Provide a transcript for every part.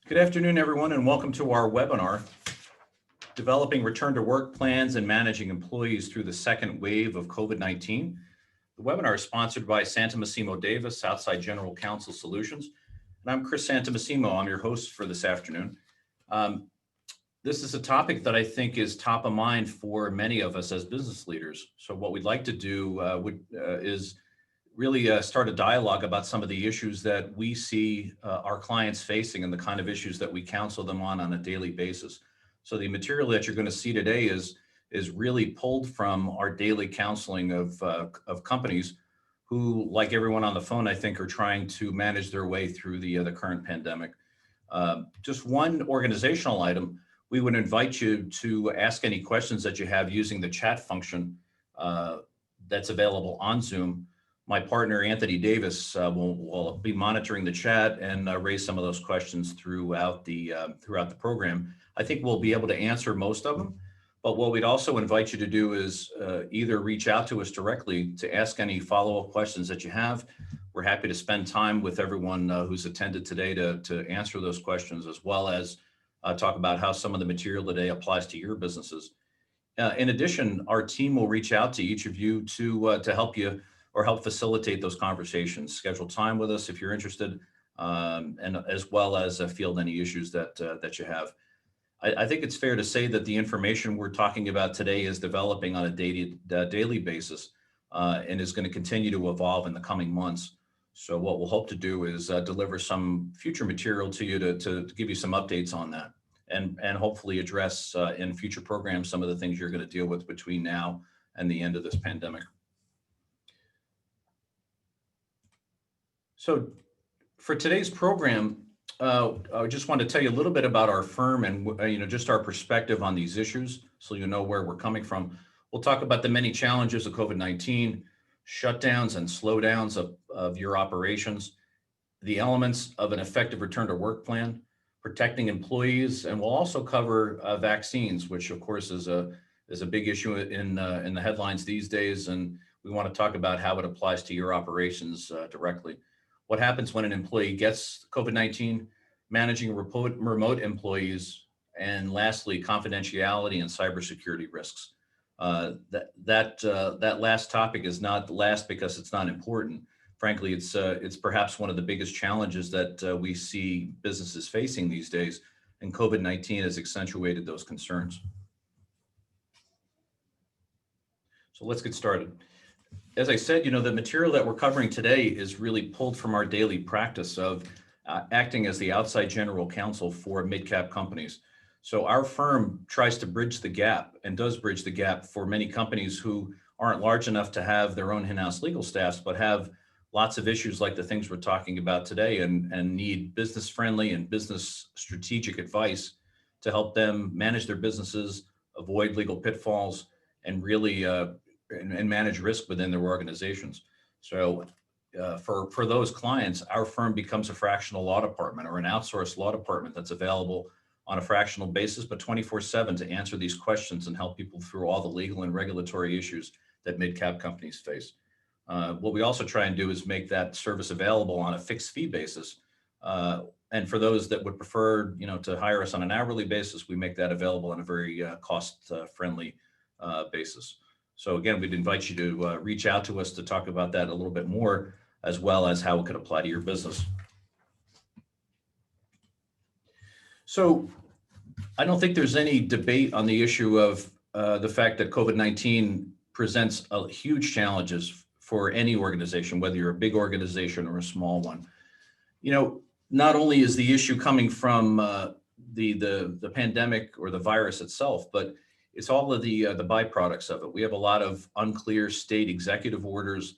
Good afternoon, everyone, and welcome to our webinar, Developing Return to Work Plans and Managing Employees Through the Second Wave of COVID-19. The webinar is sponsored by Santomassimo Davis, Outside General Counsel Solutions. And I'm Chris Santomassimo. I'm your host for this afternoon. This is a topic that I think is top of mind for many of us as business leaders. So what we'd like to do is really start a dialogue about some of the issues that we see our clients facing and the kind of issues that we counsel them on a daily basis. So the material that you're going to see today is really pulled from our daily counseling of companies who, like everyone on the phone, I think, are trying to manage their way through the current pandemic. Just one organizational item, we would invite you to ask any questions that you have using the chat function that's available on Zoom. My partner, Anthony Davis, will be monitoring the chat and raise some of those questions throughout the program. I think we'll be able to answer most of them, but what we'd also invite you to do is either reach out to us directly to ask any follow-up questions that you have. We're happy to spend time with everyone who's attended today to answer those questions, as well as talk about how some of the material today applies to your businesses. In addition, our team will reach out to each of you to help you or help facilitate those conversations. Schedule time with us if you're interested, and as well as field any issues that you have. I think it's fair to say that the information we're talking about today is developing on a daily basis and is going to continue to evolve in the coming months. So what we'll hope to do is deliver some future material to you to give you some updates on that, and hopefully address in future programs some of the things you're going to deal with between now and the end of this pandemic. So for today's program, I just want to tell you a little bit about our firm and just our perspective on these issues, so you know where we're coming from. We'll talk about the many challenges of COVID-19, shutdowns and slowdowns of your operations, the elements of an effective return to work plan, protecting employees, and we'll also cover vaccines, which of course is a big issue in the headlines these days, and we want to talk about how it applies to your operations directly. What happens when an employee gets COVID-19, managing remote employees, and lastly, confidentiality and cybersecurity risks. That last topic is not the last because it's not important. Frankly, it's perhaps one of the biggest challenges that we see businesses facing these days, and COVID-19 has accentuated those concerns. So let's get started. As I said, the material that we're covering today is really pulled from our daily practice of acting as the outside general counsel for mid-cap companies. So our firm tries to bridge the gap and does bridge the gap for many companies who aren't large enough to have their own in-house legal staffs, but have lots of issues like the things we're talking about today and need business-friendly and business strategic advice to help them manage their businesses, avoid legal pitfalls, and really and manage risk within their organizations. So for those clients, our firm becomes a fractional law department or an outsourced law department that's available on a fractional basis, but 24/7 to answer these questions and help people through all the legal and regulatory issues that mid-cap companies face. What we also try and do is make that service available on a fixed fee basis. And for those that would prefer, to hire us on an hourly basis, we make that available on a very cost-friendly basis. So again, we'd invite you to reach out to us to talk about that a little bit more, as well as how it could apply to your business. So I don't think there's any debate on the issue of the fact that COVID-19 presents huge challenges for any organization, whether you're a big organization or a small one. Not only is the issue coming from the pandemic or the virus itself, but it's all of the byproducts of it. We have a lot of unclear state executive orders,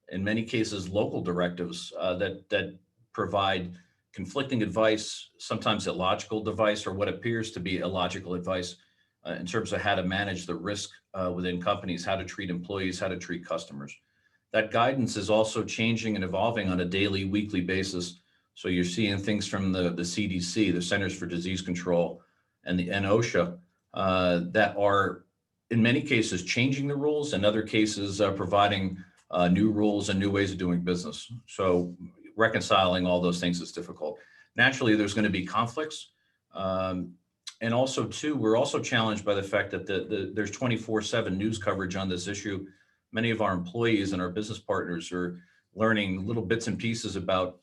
in many cases local directives that provide conflicting advice, sometimes illogical advice, or what appears to be illogical advice in terms of how to manage the risk within companies, how to treat employees, how to treat customers. That guidance is also changing and evolving on a daily, weekly basis. So you're seeing things from the CDC, the Centers for Disease Control, and OSHA that are, in many cases, changing the rules, in other cases, providing new rules and new ways of doing business. So reconciling all those things is difficult. naturally there's going to be conflicts. And also too, we're also challenged by the fact that there's 24/7 news coverage on this issue. Many of our employees and our business partners are learning little bits and pieces about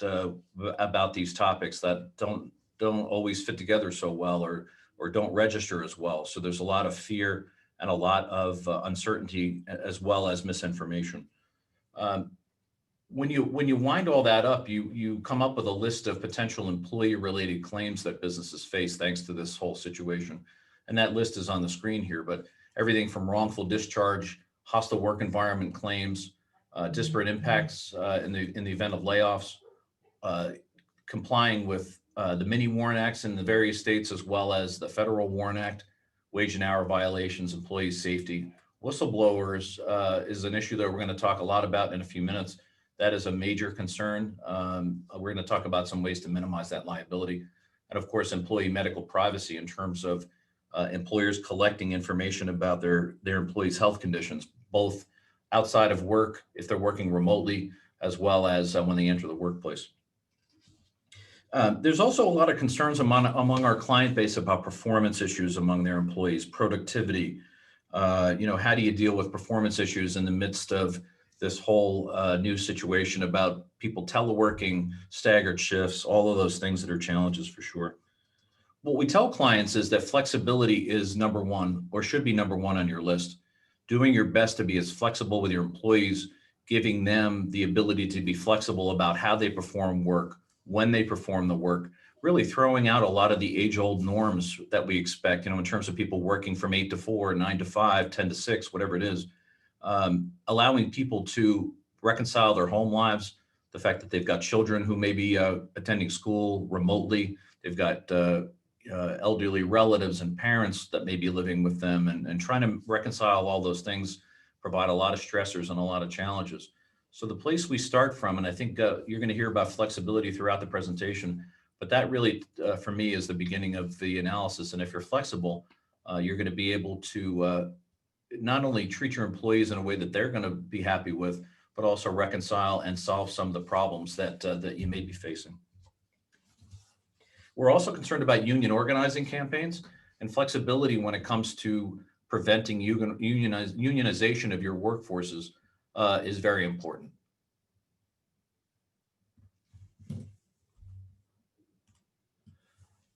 these topics that don't always fit together so well, or don't register as well. So there's a lot of fear and a lot of uncertainty, as well as misinformation. Um, when you wind all that up, you come up with a list of potential employee related claims that businesses face thanks to this whole situation. And that list is on the screen here, but everything from wrongful discharge, hostile work environment claims, disparate impacts in the event of layoffs, complying with the mini WARN Acts in the various states, as well as the federal WARN Act, wage and hour violations, employee safety. Whistleblowers is an issue that we're going to talk a lot about in a few minutes. That is a major concern. We're going to talk about some ways to minimize that liability. And of course, employee medical privacy in terms of employers collecting information about their employees' health conditions, both outside of work, if they're working remotely, as well as when they enter the workplace. There's also a lot of concerns among our client base about performance issues among their employees, productivity. How do you deal with performance issues in the midst of this whole new situation about people teleworking, staggered shifts, all of those things that are challenges for sure. What we tell clients is that flexibility is number one, or should be number one on your list. Doing your best to be as flexible with your employees, giving them the ability to be flexible about how they perform work, when they perform the work, really throwing out a lot of the age-old norms that we expect, in terms of people working from 8 to 4, 9 to 5, 10 to 6, whatever it is. Allowing people to reconcile their home lives, the fact that they've got children who may be attending school remotely, they've got elderly relatives and parents that may be living with them, and trying to reconcile all those things provide a lot of stressors and a lot of challenges. So the place we start from, and I think you're going to hear about flexibility throughout the presentation, but that really, for me, is the beginning of the analysis. And if you're flexible, you're going to be able to not only treat your employees in a way that they're going to be happy with, but also reconcile and solve some of the problems that you may be facing. We're also concerned about union organizing campaigns and flexibility when it comes to preventing unionization of your workforces is very important.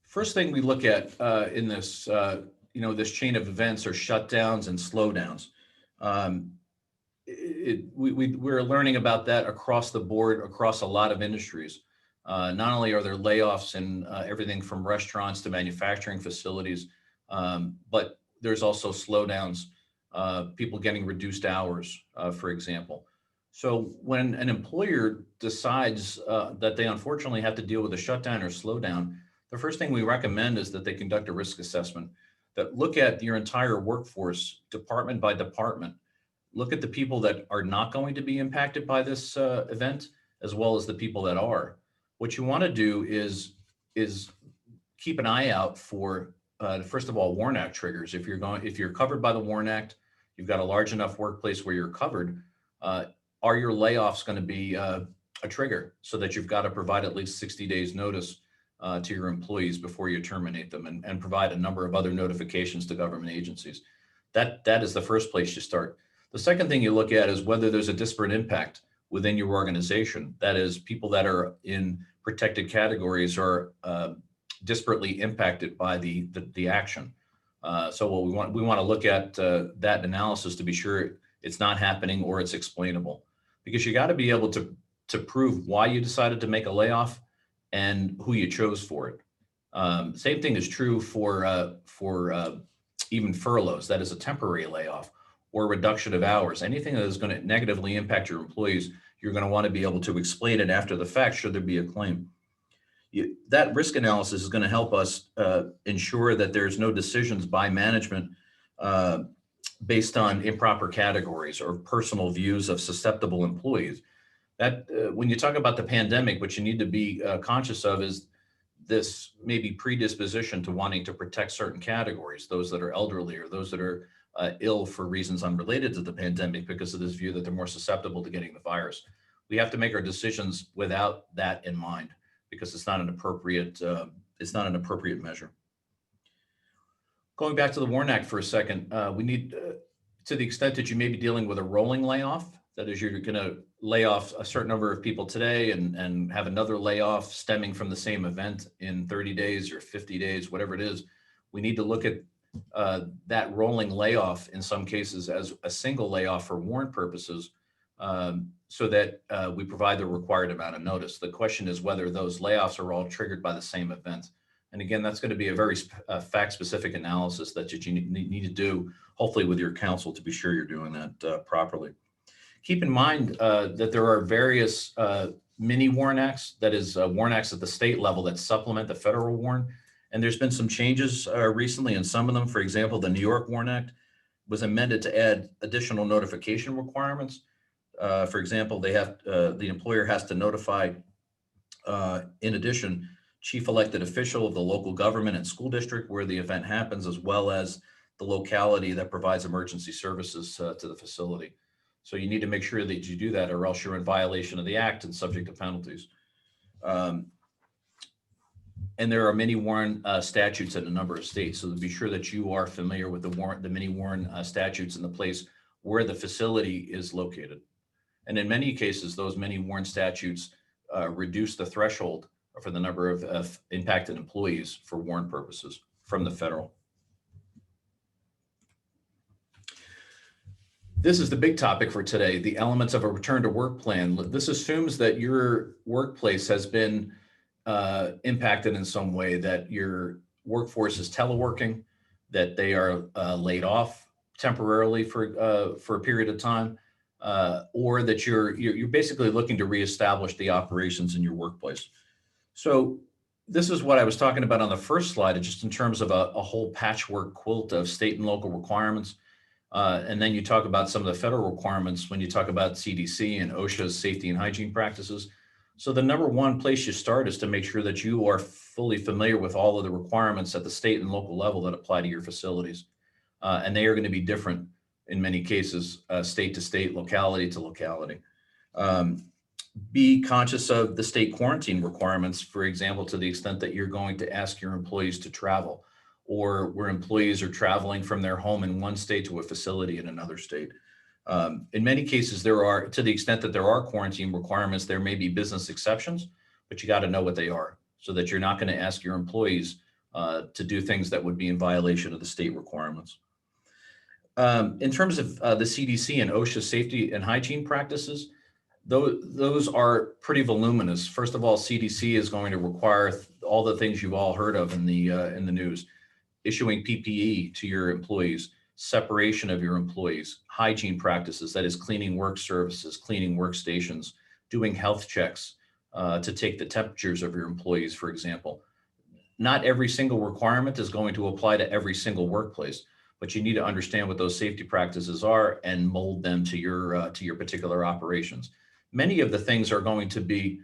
First thing we look at in this, this chain of events are shutdowns and slowdowns. We're learning about that across the board, across a lot of industries. Not only are there layoffs in everything from restaurants to manufacturing facilities, but there's also slowdowns, people getting reduced hours, for example. So when an employer decides that they unfortunately have to deal with a shutdown or slowdown, the first thing we recommend is that they conduct a risk assessment, that look at your entire workforce, department by department, look at the people that are not going to be impacted by this event, as well as the people that are. What you want to do is keep an eye out for, first of all, WARN Act triggers. If you're covered by the WARN Act, you've got a large enough workplace where you're covered, are your layoffs going to be a trigger, so that you've got to provide at least 60 days notice to your employees before you terminate them, and provide a number of other notifications to government agencies. That is the first place you start. The second thing you look at is whether there's a disparate impact within your organization. That is, people that are in protected categories are disparately impacted by the action. So what we want to look at that analysis to be sure it's not happening or it's explainable, because you got to be able to prove why you decided to make a layoff and who you chose for it. Same thing is true for even furloughs. That is a temporary layoff or reduction of hours. Anything that is going to negatively impact your employees, you're going to want to be able to explain it after the fact, should there be a claim. That risk analysis is going to help us ensure that there's no decisions by management based on improper categories or personal views of susceptible employees. That when you talk about the pandemic, what you need to be conscious of is this maybe predisposition to wanting to protect certain categories, those that are elderly or those that are ill for reasons unrelated to the pandemic, because of this view that they're more susceptible to getting the virus. We have to make our decisions without that in mind. because it's not an appropriate measure. Going back to the WARN Act for a second, we need, to the extent that you may be dealing with a rolling layoff, that is, you're going to lay off a certain number of people today and have another layoff stemming from the same event in 30 days or 50 days, whatever it is. We need to look at that rolling layoff in some cases as a single layoff for warrant purposes, so that we provide the required amount of notice. The question is whether those layoffs are all triggered by the same event. And again, that's going to be a very fact-specific analysis that you need to do, hopefully with your counsel, to be sure you're doing that properly. Keep in mind that there are various mini WARN Acts, that is WARN Acts at the state level that supplement the federal WARN. And there's been some changes recently in some of them. For example, the New York WARN Act was amended to add additional notification requirements. For example, the employer has to notify, in addition, chief elected official of the local government and school district where the event happens, as well as the locality that provides emergency services to the facility. So you need to make sure that you do that, or else you're in violation of the act and subject to penalties. And there are many WARN statutes in a number of states. So to be sure that you are familiar with the many WARN statutes in the place where the facility is located. And in many cases, those many WARN statutes reduce the threshold for the number of impacted employees for WARN purposes from the federal. This is the big topic for today, the elements of a return to work plan. This assumes that your workplace has been impacted in some way, that your workforce is teleworking, that they are laid off temporarily for a period of time, or that you're basically looking to reestablish the operations in your workplace. So this is what I was talking about on the first slide, just in terms of a whole patchwork quilt of state and local requirements. And then you talk about some of the federal requirements when you talk about CDC and OSHA's safety and hygiene practices. So the number one place you start is to make sure that you are fully familiar with all of the requirements at the state and local level that apply to your facilities. And they are going to be different in many cases, state to state, locality to locality. Be conscious of the state quarantine requirements, for example, to the extent that you're going to ask your employees to travel, or where employees are traveling from their home in one state to a facility in another state. In many cases, there are, to the extent that there are quarantine requirements, there may be business exceptions, but you got to know what they are so that you're not going to ask your employees to do things that would be in violation of the state requirements. In terms of the CDC and OSHA safety and hygiene practices, those are pretty voluminous. First of all, CDC is going to require all the things you've all heard of in the news: issuing PPE to your employees, separation of your employees, hygiene practices, that is cleaning work surfaces, cleaning workstations, doing health checks to take the temperatures of your employees, for example. Not every single requirement is going to apply to every single workplace, but you need to understand what those safety practices are and mold them to your particular operations. Many of the things are going to be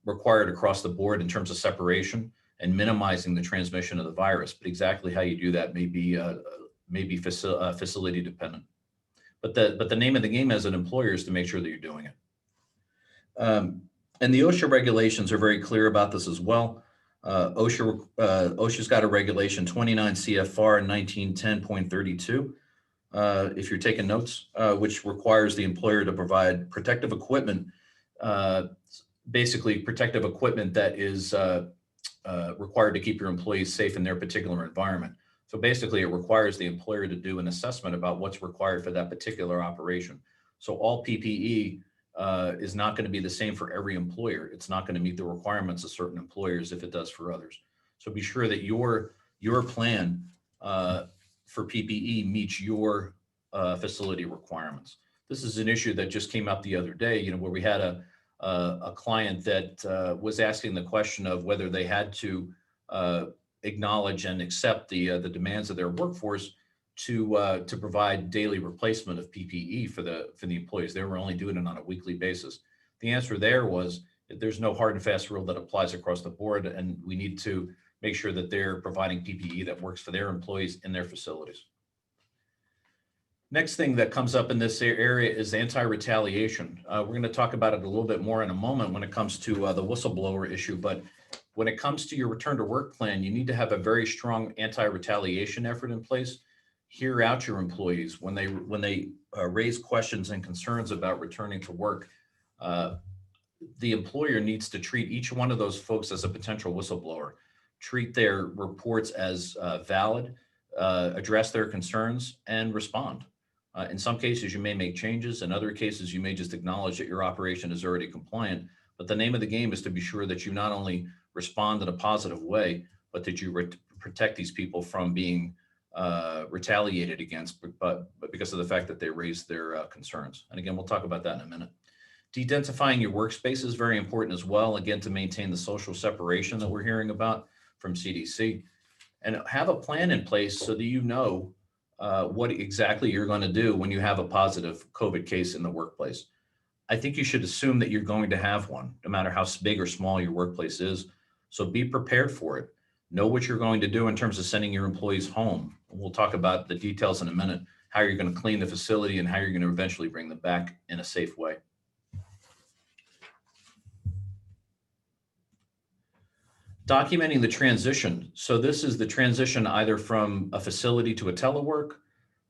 required across the board in terms of separation and minimizing the transmission of the virus, but exactly how you do that may be facility dependent. But the name of the game as an employer is to make sure that you're doing it. And the OSHA regulations are very clear about this as well. OSHA's got a regulation 29 CFR 1910.32. If you're taking notes, which requires the employer to provide protective equipment, basically protective equipment that is required to keep your employees safe in their particular environment. So basically, it requires the employer to do an assessment about what's required for that particular operation. So all PPE is not going to be the same for every employer. It's not going to meet the requirements of certain employers if it does for others. So be sure that your plan for PPE meets your facility requirements. This is an issue that just came up the other day, where we had a client that was asking the question of whether they had to acknowledge and accept the demands of their workforce to provide daily replacement of PPE for the employees. They were only doing it on a weekly basis. The answer there was that there's no hard and fast rule that applies across the board, and we need to make sure that they're providing PPE that works for their employees in their facilities. Next thing that comes up in this area is anti-retaliation. We're going to talk about it a little bit more in a moment when it comes to the whistleblower issue. But when it comes to your return to work plan, you need to have a very strong anti-retaliation effort in place. Hear out your employees when they raise questions and concerns about returning to work. The employer needs to treat each one of those folks as a potential whistleblower, treat their reports as valid, address their concerns, and respond. In some cases, you may make changes. In other cases, you may just acknowledge that your operation is already compliant. But the name of the game is to be sure that you not only respond in a positive way, but that you protect these people from being retaliated against, but because of the fact that they raised their concerns. And again, we'll talk about that in a minute. De-densifying your workspace is very important as well, again, to maintain the social separation that we're hearing about from CDC. And have a plan in place so that you know what exactly you're going to do when you have a positive COVID case in the workplace. I think you should assume that you're going to have one, no matter how big or small your workplace is. So be prepared for it. Know what you're going to do in terms of sending your employees home. We'll talk about the details in a minute, how you're going to clean the facility and how you're going to eventually bring them back in a safe way. Documenting the transition. So this is the transition either from a facility to a telework,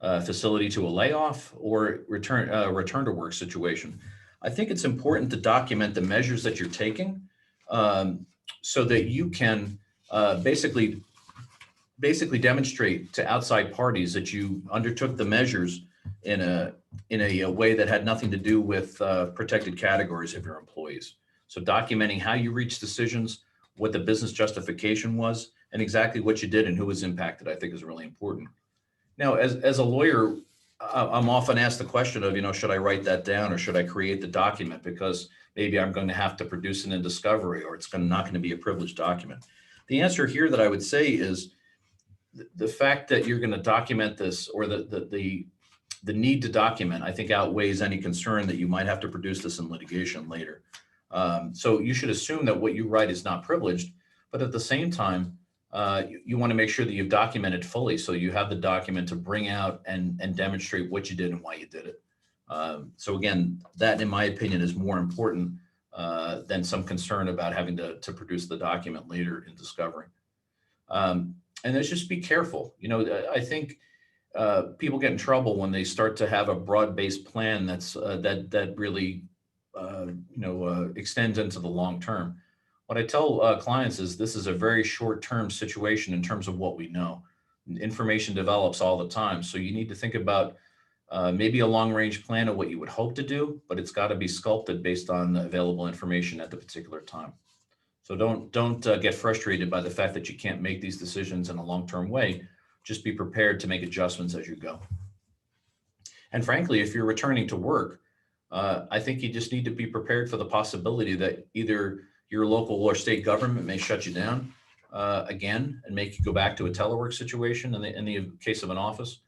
a facility to a layoff, or return to work situation. I think it's important to document the measures that you're taking so that you can basically demonstrate to outside parties that you undertook the measures in a way that had nothing to do with protected categories of your employees. So documenting how you reached decisions, what the business justification was, and exactly what you did and who was impacted, I think is really important. Now, as a lawyer, I'm often asked the question of, should I write that down or should I create the document? Because maybe I'm going to have to produce it in discovery or it's not going to be a privileged document. The answer here that I would say is the fact that you're going to document this, or the need to document, I think outweighs any concern that you might have to produce this in litigation later. So you should assume that what you write is not privileged, but at the same time, you want to make sure that you've documented fully, so you have the document to bring out and demonstrate what you did and why you did it. So again, that in my opinion is more important than some concern about having to produce the document later in discovery. And let's just be careful. I think people get in trouble when they start to have a broad-based plan that really extends into the long term. What I tell clients is this is a very short-term situation in terms of what we know. Information develops all the time. So you need to think about maybe a long-range plan of what you would hope to do, but it's got to be sculpted based on the available information at the particular time. So don't get frustrated by the fact that you can't make these decisions in a long-term way. Just be prepared to make adjustments as you go. And frankly, if you're returning to work, I think you just need to be prepared for the possibility that either your local or state government may shut you down again and make you go back to a telework situation in the case of an office,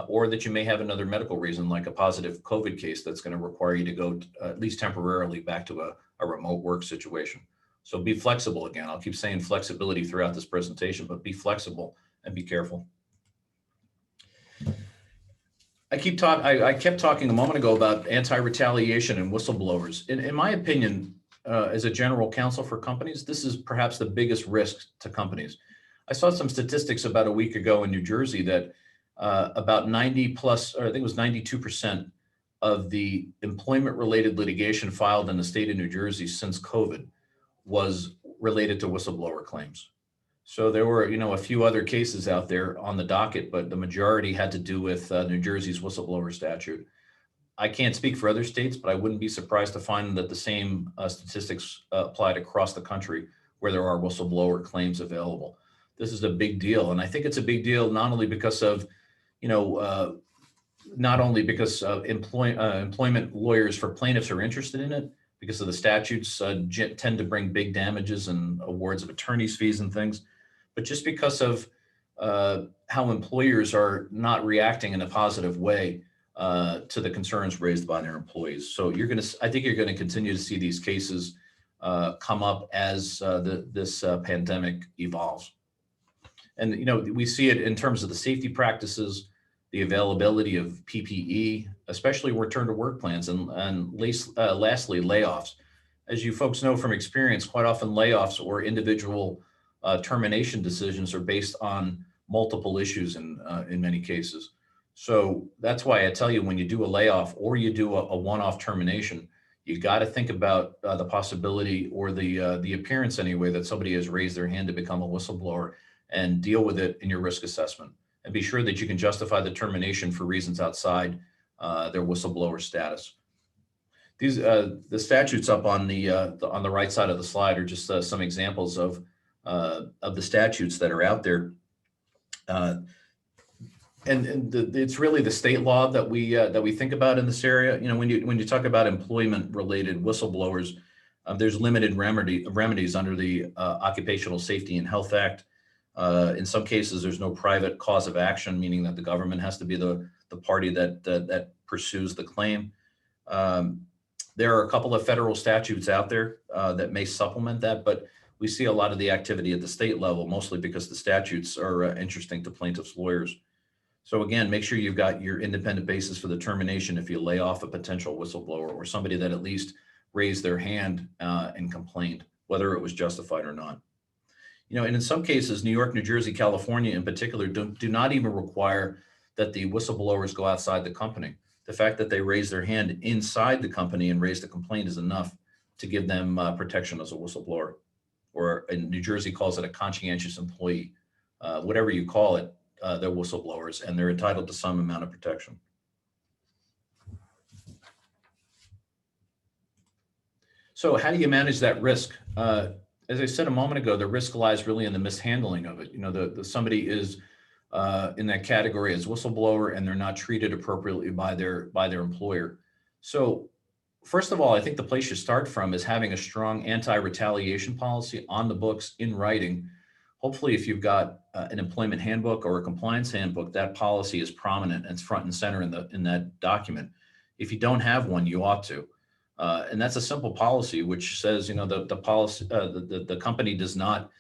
or that you may have another medical reason like a positive COVID case that's going to require you to go at least temporarily back to a remote work situation. So be flexible again. I'll keep saying flexibility throughout this presentation, but be flexible and be careful. I kept talking a moment ago about anti-retaliation and whistleblowers. In my opinion, as a general counsel for companies, this is perhaps the biggest risk to companies. I saw some statistics about a week ago in New Jersey that about 90 plus, or I think it was 92% of the employment-related litigation filed in the state of New Jersey since COVID was related to whistleblower claims. So there were, a few other cases out there on the docket, but the majority had to do with New Jersey's whistleblower statute. I can't speak for other states, but I wouldn't be surprised to find that the same statistics applied across the country where there are whistleblower claims available. This is a big deal. And I think it's a big deal not only because of, employment lawyers for plaintiffs are interested in it, because of the statutes tend to bring big damages and awards of attorney's fees and things, but just because of how employers are not reacting in a positive way to the concerns raised by their employees. So I think you're going to continue to see these cases come up as this pandemic evolves. And we see it in terms of the safety practices the availability of PPE, especially return to work plans, and lastly, layoffs. As you folks know from experience, quite often layoffs or individual termination decisions are based on multiple issues in many cases. So that's why I tell you, when you do a layoff or you do a one-off termination, you got to think about the possibility, or the appearance anyway, that somebody has raised their hand to become a whistleblower, and deal with it in your risk assessment. And be sure that you can justify the termination for reasons outside their whistleblower status. These the statutes up on the right side of the slide are just some examples of the statutes that are out there. It's really the state law that we think about in this area. You know, when you talk about employment-related whistleblowers, there's limited remedies under the Occupational Safety and Health Act. In some cases, there's no private cause of action, meaning that the government has to be the party that pursues the claim. There are a couple of federal statutes out there that may supplement that, but we see a lot of the activity at the state level, mostly because the statutes are interesting to plaintiffs' lawyers. So again, make sure you've got your independent basis for the termination if you lay off a potential whistleblower or somebody that at least raised their hand and complained, whether it was justified or not. You know, and in some cases, New York, New Jersey, California in particular, do not even require that the whistleblowers go outside the company. The fact that they raise their hand inside the company and raise the complaint is enough to give them protection as a whistleblower, or in New Jersey calls it a conscientious employee. Whatever you call it, they're whistleblowers, and they're entitled to some amount of protection. So how do you manage that risk? As I said a moment ago, the risk lies really in the mishandling of it. You know, somebody is in that category as whistleblower, and they're not treated appropriately by their employer. So first of all, I think the place you start from is having a strong anti-retaliation policy on the books in writing. Hopefully, if you've got an employment handbook or a compliance handbook, that policy is prominent and it's front and center in that document. If you don't have one, you ought to. And that's a simple policy which says, you know, the policy, the company does not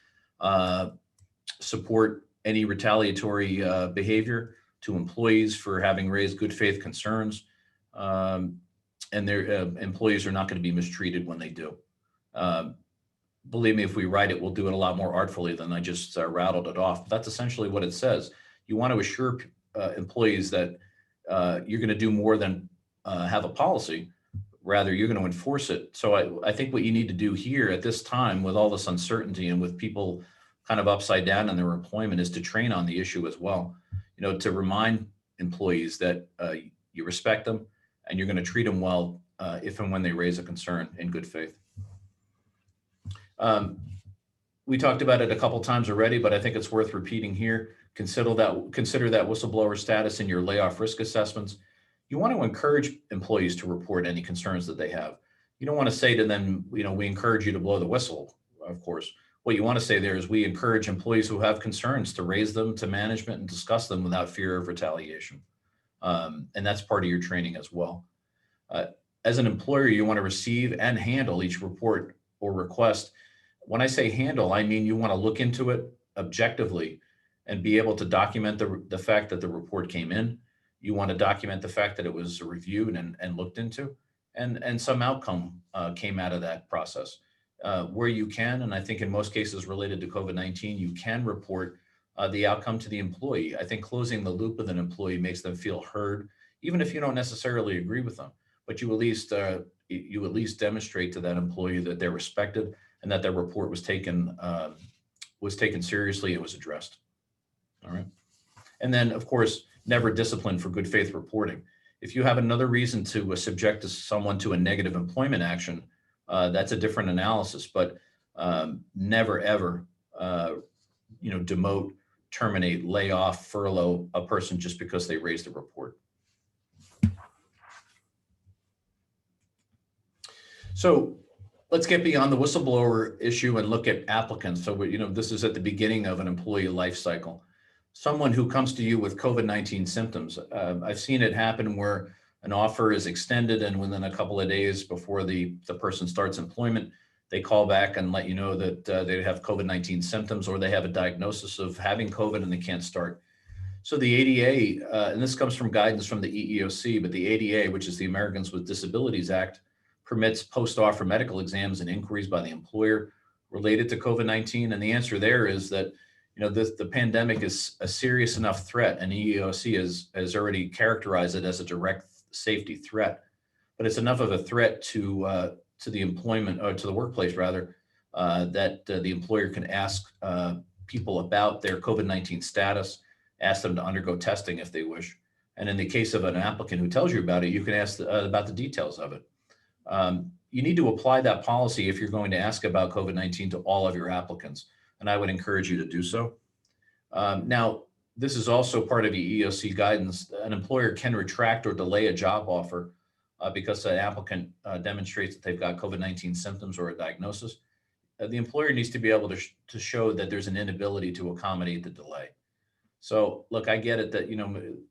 support any retaliatory behavior to employees for having raised good faith concerns, and their employees are not going to be mistreated when they do. Believe me, if we write it, we'll do it a lot more artfully than I just rattled it off. But that's essentially what it says. You want to assure employees that you're going to do more than have a policy. Rather, you're going to enforce it. So I think what you need to do here at this time, with all this uncertainty and with people kind of upside down in their employment, is to train on the issue as well. You know, to remind employees that you respect them and you're going to treat them well if and when they raise a concern in good faith. We talked about it a couple times already, but I think it's worth repeating here. Consider that whistleblower status in your layoff risk assessments. You want to encourage employees to report any concerns that they have. You don't want to say to them, you know, we encourage you to blow the whistle, of course. What you want to say there is we encourage employees who have concerns to raise them to management and discuss them without fear of retaliation. And that's part of your training as well. As an employer, you want to receive and handle each report or request. When I say handle, I mean you want to look into it objectively and be able to document the fact that the report came in. You want to document the fact that it was reviewed and looked into, and some outcome came out of that process. Where you can, and I think in most cases related to COVID-19, you can report the outcome to the employee. I think closing the loop with an employee makes them feel heard, even if you don't necessarily agree with them. But you at least demonstrate to that employee that they're respected and that their report was taken seriously. It was addressed. All right, and then of course, never discipline for good faith reporting. If you have another reason to subject someone to a negative employment action, that's a different analysis. But never ever, demote, terminate, lay off, furlough a person just because they raised a report. So let's get beyond the whistleblower issue and look at applicants. So this is at the beginning of an employee life cycle. Someone who comes to you with COVID-19 symptoms. I've seen it happen where an offer is extended, and within a couple of days before the person starts employment, they call back and let you know that they have COVID-19 symptoms, or they have a diagnosis of having COVID and they can't start. So the ADA, and this comes from guidance from the EEOC, but the ADA, which is the Americans with Disabilities Act, permits post-offer medical exams and inquiries by the employer related to COVID-19. And the answer there is that, the pandemic is a serious enough threat, and EEOC has already characterized it as a direct safety threat. But it's enough of a threat to the employment, or to the workplace rather, that the employer can ask people about their COVID-19 status, ask them to undergo testing if they wish. And in the case of an applicant who tells you about it, you can ask about the details of it. You need to apply that policy if you're going to ask about COVID-19 to all of your applicants, and I would encourage you to do so. Now, this is also part of the EEOC guidance. An employer can retract or delay a job offer because an applicant demonstrates that they've got COVID-19 symptoms or a diagnosis. The employer needs to be able to show that there's an inability to accommodate the delay. So look, I get it that,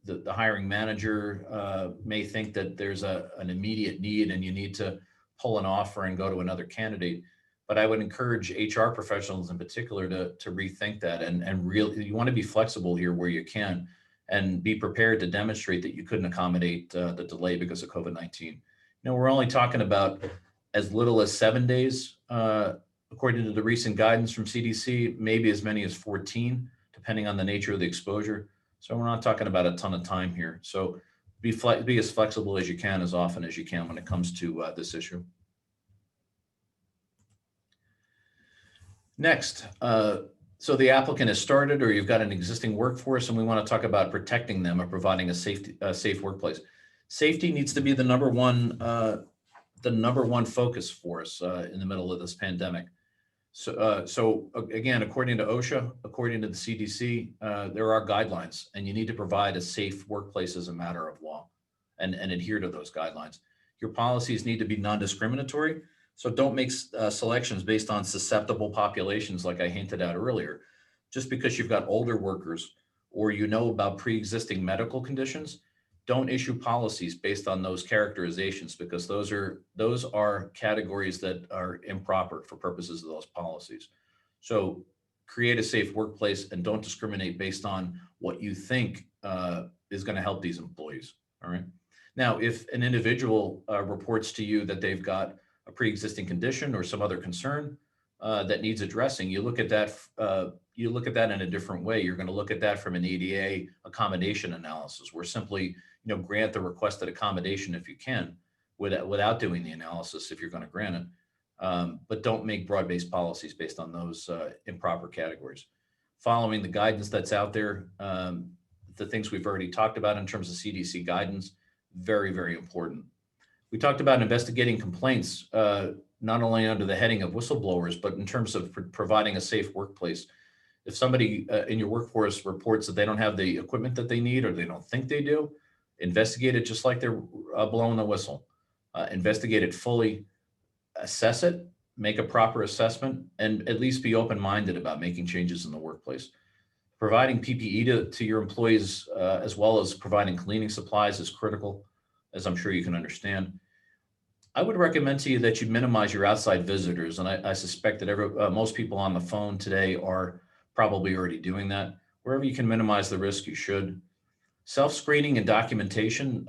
the hiring manager may think that there's an immediate need and you need to pull an offer and go to another candidate. But I would encourage HR professionals in particular to rethink that and really, you want to be flexible here where you can, and be prepared to demonstrate that you couldn't accommodate the delay because of COVID-19. We're only talking about as little as 7 days, according to the recent guidance from CDC, maybe as many as 14, depending on the nature of the exposure. So we're not talking about a ton of time here. So be as flexible as you can, as often as you can when it comes to this issue. Next, so the applicant has started, or you've got an existing workforce, and we want to talk about protecting them or providing a safe workplace. Safety needs to be the number one focus for us in the middle of this pandemic. So again, according to OSHA, according to the CDC, there are guidelines, and you need to provide a safe workplace as a matter of law, and adhere to those guidelines. Your policies need to be non-discriminatory. So don't make selections based on susceptible populations like I hinted at earlier. Just because you've got older workers or about pre-existing medical conditions, don't issue policies based on those characterizations, because those are categories that are improper for purposes of those policies. So create a safe workplace and don't discriminate based on what you think is going to help these employees. All right. Now, if an individual reports to you that they've got a pre-existing condition or some other concern that needs addressing, you look at that. You look at that in a different way. You're going to look at that from an ADA accommodation analysis, where simply grant the requested accommodation if you can, without doing the analysis if you're going to grant it. But don't make broad-based policies based on those improper categories. Following the guidance that's out there, the things we've already talked about in terms of CDC guidance, very, very important. We talked about investigating complaints, not only under the heading of whistleblowers, but in terms of providing a safe workplace. If somebody in your workforce reports that they don't have the equipment that they need, or they don't think they do, investigate it just like they're blowing the whistle. Investigate it fully, assess it, make a proper assessment, and at least be open-minded about making changes in the workplace. Providing PPE to your employees, as well as providing cleaning supplies, is critical, as I'm sure you can understand. I would recommend to you that you minimize your outside visitors, and I suspect that most people on the phone today are probably already doing that. Wherever you can minimize the risk, you should. Self-screening and documentation,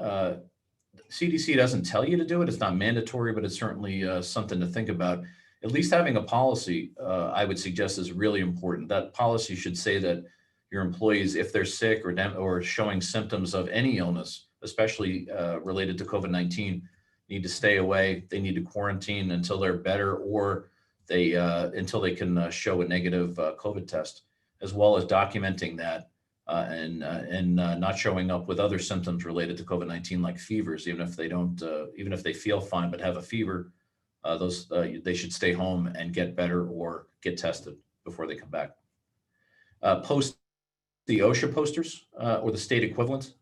CDC doesn't tell you to do it. It's not mandatory, but it's certainly something to think about. At least having a policy, I would suggest, is really important. That policy should say that your employees, if they're sick or showing symptoms of any illness, especially related to COVID-19, need to stay away. They need to quarantine until they're better, or until they can show a negative COVID test, as well as documenting that and not showing up with other symptoms related to COVID-19, like fevers. Even if they feel fine but have a fever, they should stay home and get better or get tested before they come back. Post the OSHA posters or the state equivalent.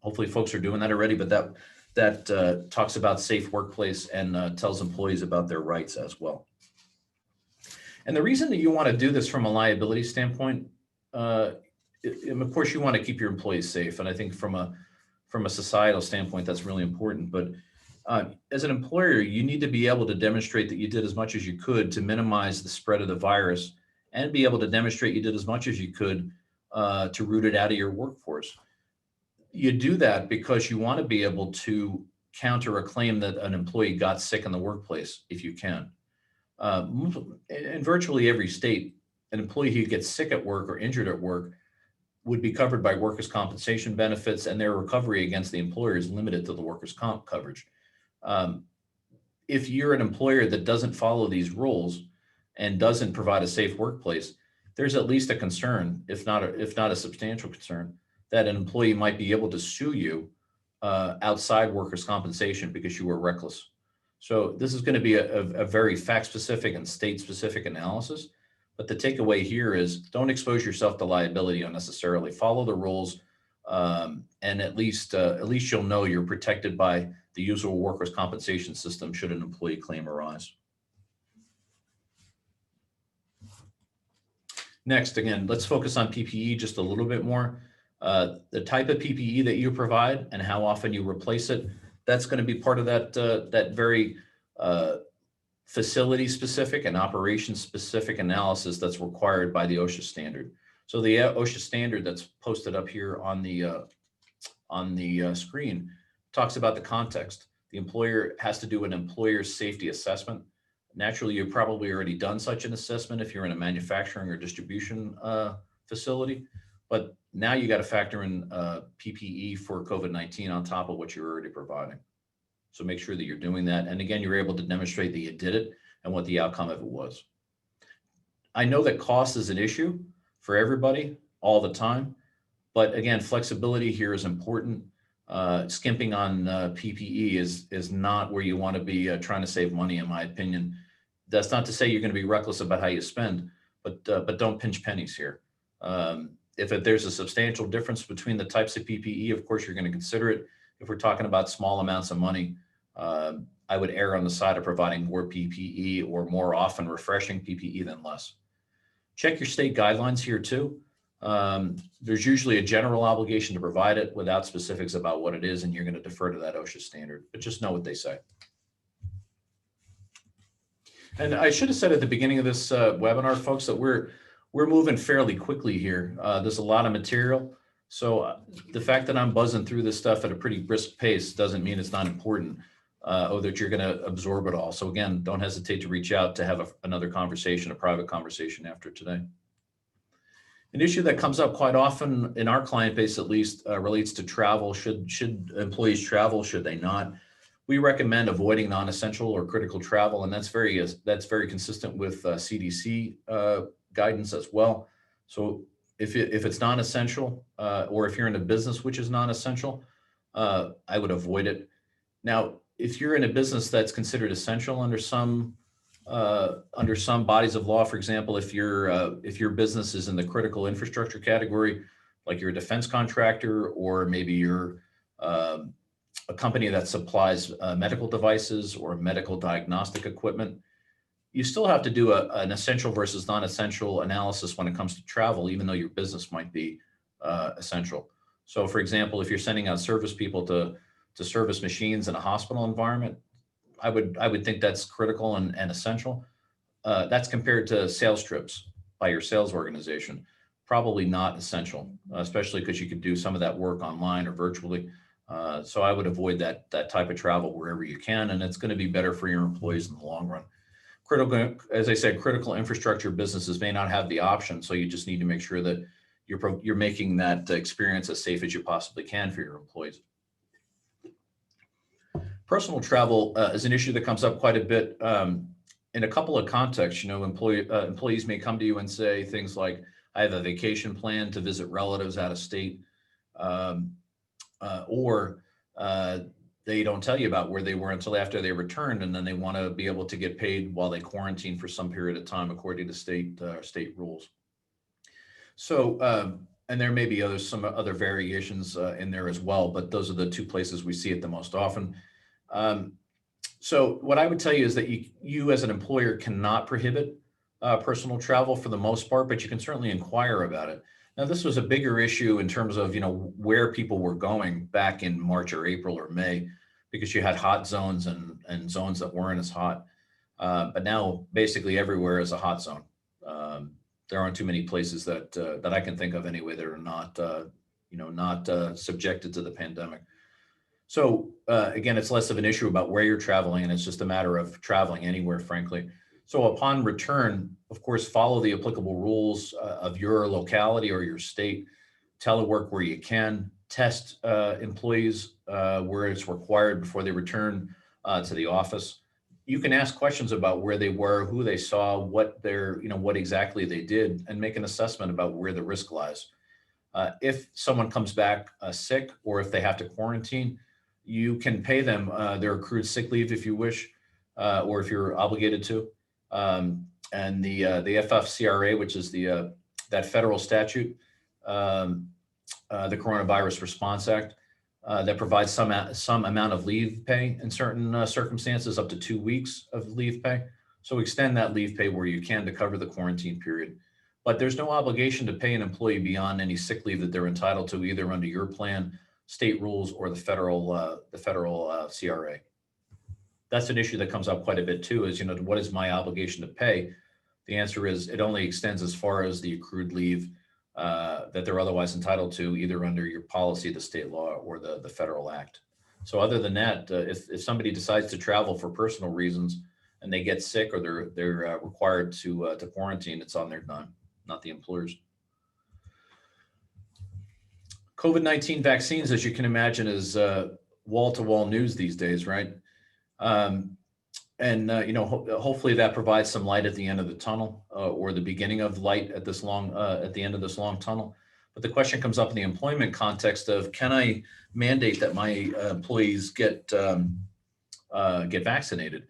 Hopefully folks are doing that already, but that talks about safe workplace and tells employees about their rights as well. And the reason that you want to do this from a liability standpoint, of course, you want to keep your employees safe. And I think from a societal standpoint, that's really important. But as an employer, you need to be able to demonstrate that you did as much as you could to minimize the spread of the virus, and be able to demonstrate you did as much as you could to root it out of your workforce. You do that because you want to be able to counter a claim that an employee got sick in the workplace if you can. In virtually every state, an employee who gets sick at work or injured at work would be covered by workers' compensation benefits, and their recovery against the employer is limited to the workers' comp coverage. If you're an employer that doesn't follow these rules and doesn't provide a safe workplace, there's at least a concern, if not a substantial concern, that an employee might be able to sue you outside workers' compensation because you were reckless. So this is going to be a very fact-specific and state-specific analysis. But the takeaway here is don't expose yourself to liability unnecessarily. Follow the rules, and at least you'll know you're protected by the usual workers' compensation system should an employee claim arise. Next, again, let's focus on PPE just a little bit more. The type of PPE that you provide and how often you replace it, that's going to be part of that very facility-specific and operation-specific analysis that's required by the OSHA standard. So the OSHA standard that's posted up here on the screen talks about the context. The employer has to do an employer safety assessment. Naturally, you've probably already done such an assessment if you're in a manufacturing or distribution facility, but now you got to factor in PPE for COVID-19 on top of what you're already providing. So make sure that you're doing that. And again, you're able to demonstrate that you did it and what the outcome of it was. I know that cost is an issue for everybody all the time, but again, flexibility here is important. Skimping on PPE is not where you want to be trying to save money, in my opinion. That's not to say you're going to be reckless about how you spend, but don't pinch pennies here. If there's a substantial difference between the types of PPE, of course, you're going to consider it. If we're talking about small amounts of money, I would err on the side of providing more PPE or more often refreshing PPE than less. Check your state guidelines here too. There's usually a general obligation to provide it without specifics about what it is, and you're going to defer to that OSHA standard, but just know what they say. And I should have said at the beginning of this webinar, folks, that we're moving fairly quickly here. There's a lot of material. So the fact that I'm buzzing through this stuff at a pretty brisk pace doesn't mean it's not important or that you're going to absorb it all. So again, don't hesitate to reach out to have another conversation, a private conversation after today. An issue that comes up quite often in our client base, at least, relates to travel. Should employees travel? Should they not? We recommend avoiding non-essential or critical travel, and that's very consistent with CDC guidance as well. So if it's non-essential, or if you're in a business which is non-essential, I would avoid it. Now, if you're in a business that's considered essential under some bodies of law, for example, if your business is in the critical infrastructure category, like you're a defense contractor, or maybe you're a company that supplies medical devices or medical diagnostic equipment, you still have to do an essential versus non-essential analysis when it comes to travel, even though your business might be essential. So for example, if you're sending out service people to service machines in a hospital environment, I would think that's critical and essential. That's compared to sales trips by your sales organization. Probably not essential, especially because you could do some of that work online or virtually. So I would avoid that type of travel wherever you can, and it's going to be better for your employees in the long run. Critical, as I said, critical infrastructure businesses may not have the option, so you just need to make sure that you're making that experience as safe as you possibly can for your employees. Personal travel is an issue that comes up quite a bit in a couple of contexts. You know, employees may come to you and say things like, "I have a vacation plan to visit relatives out of state," or they don't tell you about where they were until after they returned, and then they want to be able to get paid while they quarantine for some period of time according to state rules. So, and there may be some other variations in there as well, but those are the two places we see it the most often. So what I would tell you is that you as an employer cannot prohibit personal travel for the most part, but you can certainly inquire about it. Now, this was a bigger issue in terms of, you know, where people were going back in March or April or May, because you had hot zones and zones that weren't as hot. But now basically everywhere is a hot zone. there aren't too many places that I can think of anyway that are not subjected to the pandemic. So again, it's less of an issue about where you're traveling, and it's just a matter of traveling anywhere, frankly. So upon return, of course, follow the applicable rules of your locality or your state. Telework where you can. Test employees where it's required before they return to the office. You can ask questions about where they were, who they saw, what exactly they did, and make an assessment about where the risk lies. If someone comes back sick, or if they have to quarantine, you can pay them their accrued sick leave if you wish, or if you're obligated to. And the FFCRA, which is that federal statute, the Coronavirus Response Act, that provides some amount of leave pay in certain circumstances, up to 2 weeks of leave pay. So extend that leave pay where you can to cover the quarantine period. But there's no obligation to pay an employee beyond any sick leave that they're entitled to, either under your plan, state rules, or the federal CRA. That's an issue that comes up quite a bit too, is, what is my obligation to pay? The answer is it only extends as far as the accrued leave that they're otherwise entitled to, either under your policy, the state law, or the federal act. So other than that, if somebody decides to travel for personal reasons and they get sick, or they're required to quarantine, it's on their dime, not the employers. COVID-19 vaccines, as you can imagine, is wall-to-wall news these days, right? Hopefully that provides some light at the end of the tunnel, or the beginning of light at the end of this long tunnel. But the question comes up in the employment context of, can I mandate that my employees get vaccinated?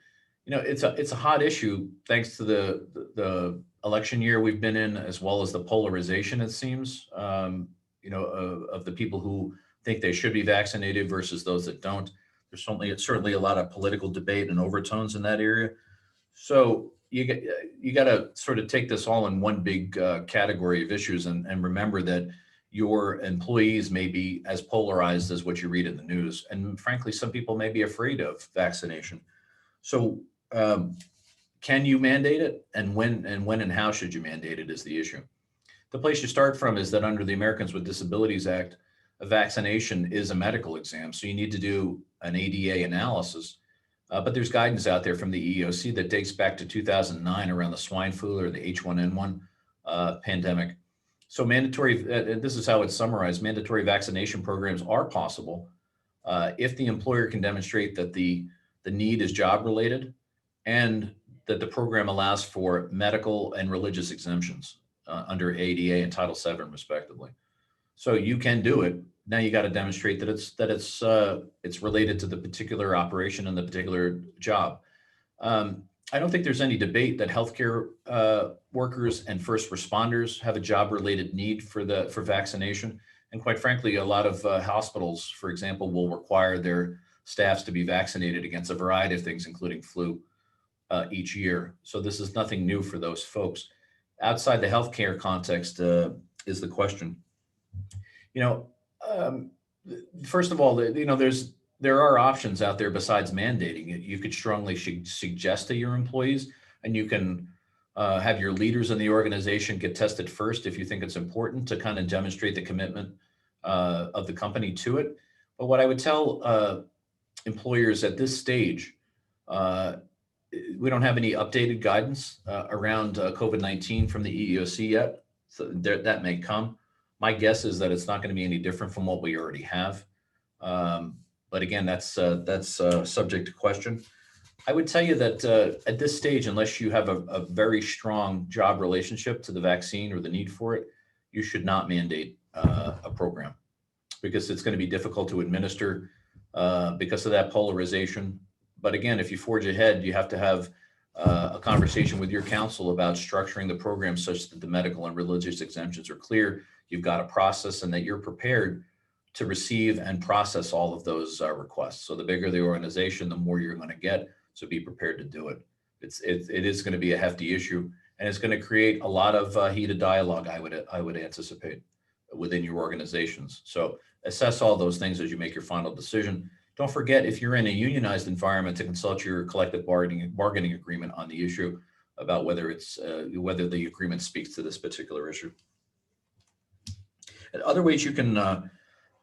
It's a hot issue, thanks to the election year we've been in, as well as the polarization, it seems, of the people who think they should be vaccinated versus those that don't. There's certainly a lot of political debate and overtones in that area. So you got to sort of take this all in one big category of issues, and remember that your employees may be as polarized as what you read in the news. And frankly, some people may be afraid of vaccination. So can you mandate it? And when and how should you mandate it is the issue. The place you start from is that under the Americans with Disabilities Act, a vaccination is a medical exam. So you need to do an ADA analysis. But there's guidance out there from the EEOC that dates back to 2009 around the swine flu or the H1N1 pandemic. So this is how it's summarized, mandatory vaccination programs are possible if the employer can demonstrate that the need is job related, and that the program allows for medical and religious exemptions under ADA and Title VII, respectively. So you can do it. Now you got to demonstrate that it's related to the particular operation and the particular job. I don't think there's any debate that healthcare workers and first responders have a job-related need for vaccination. And quite frankly, a lot of hospitals, for example, will require their staffs to be vaccinated against a variety of things, including flu, each year. So this is nothing new for those folks. Outside the healthcare context is the question. First of all, there are options out there besides mandating it. You could strongly suggest to your employees, and you can have your leaders in the organization get tested first if you think it's important, to kind of demonstrate the commitment of the company to it. But what I would tell employers at this stage, we don't have any updated guidance around COVID-19 from the EEOC yet. So that may come. My guess is that it's not going to be any different from what we already have. But again, that's subject to question. I would tell you that at this stage, unless you have a very strong job relationship to the vaccine or the need for it, you should not mandate a program, because it's going to be difficult to administer because of that polarization. But again, if you forge ahead, you have to have a conversation with your counsel about structuring the program such that the medical and religious exemptions are clear. You've got a process, and that you're prepared to receive and process all of those requests. So the bigger the organization, the more you're going to get. So be prepared to do it. It is going to be a hefty issue, and it's going to create a lot of heated dialogue, I would anticipate, within your organizations. So assess all those things as you make your final decision. Don't forget, if you're in a unionized environment, to consult your collective bargaining agreement on the issue. about whether it's whether the agreement speaks to this particular issue. And other ways you can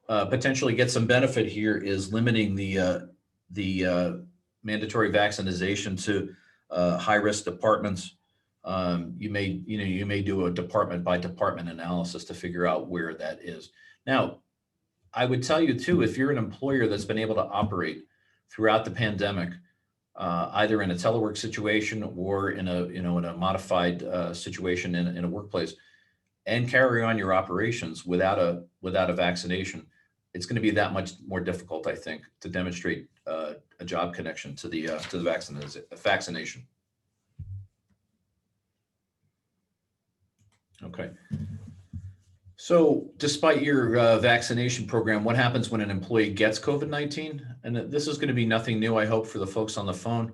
potentially get some benefit here is limiting the mandatory vaccination to high-risk departments. You may do a department by department analysis to figure out where that is. Now, I would tell you too, if you're an employer that's been able to operate throughout the pandemic, either in a telework situation or in a modified situation in a workplace, and carry on your operations without a vaccination, it's going to be that much more difficult, I think, to demonstrate a job connection to the vaccination. Okay. So despite your vaccination program, what happens when an employee gets COVID-19? And this is going to be nothing new, I hope, for the folks on the phone.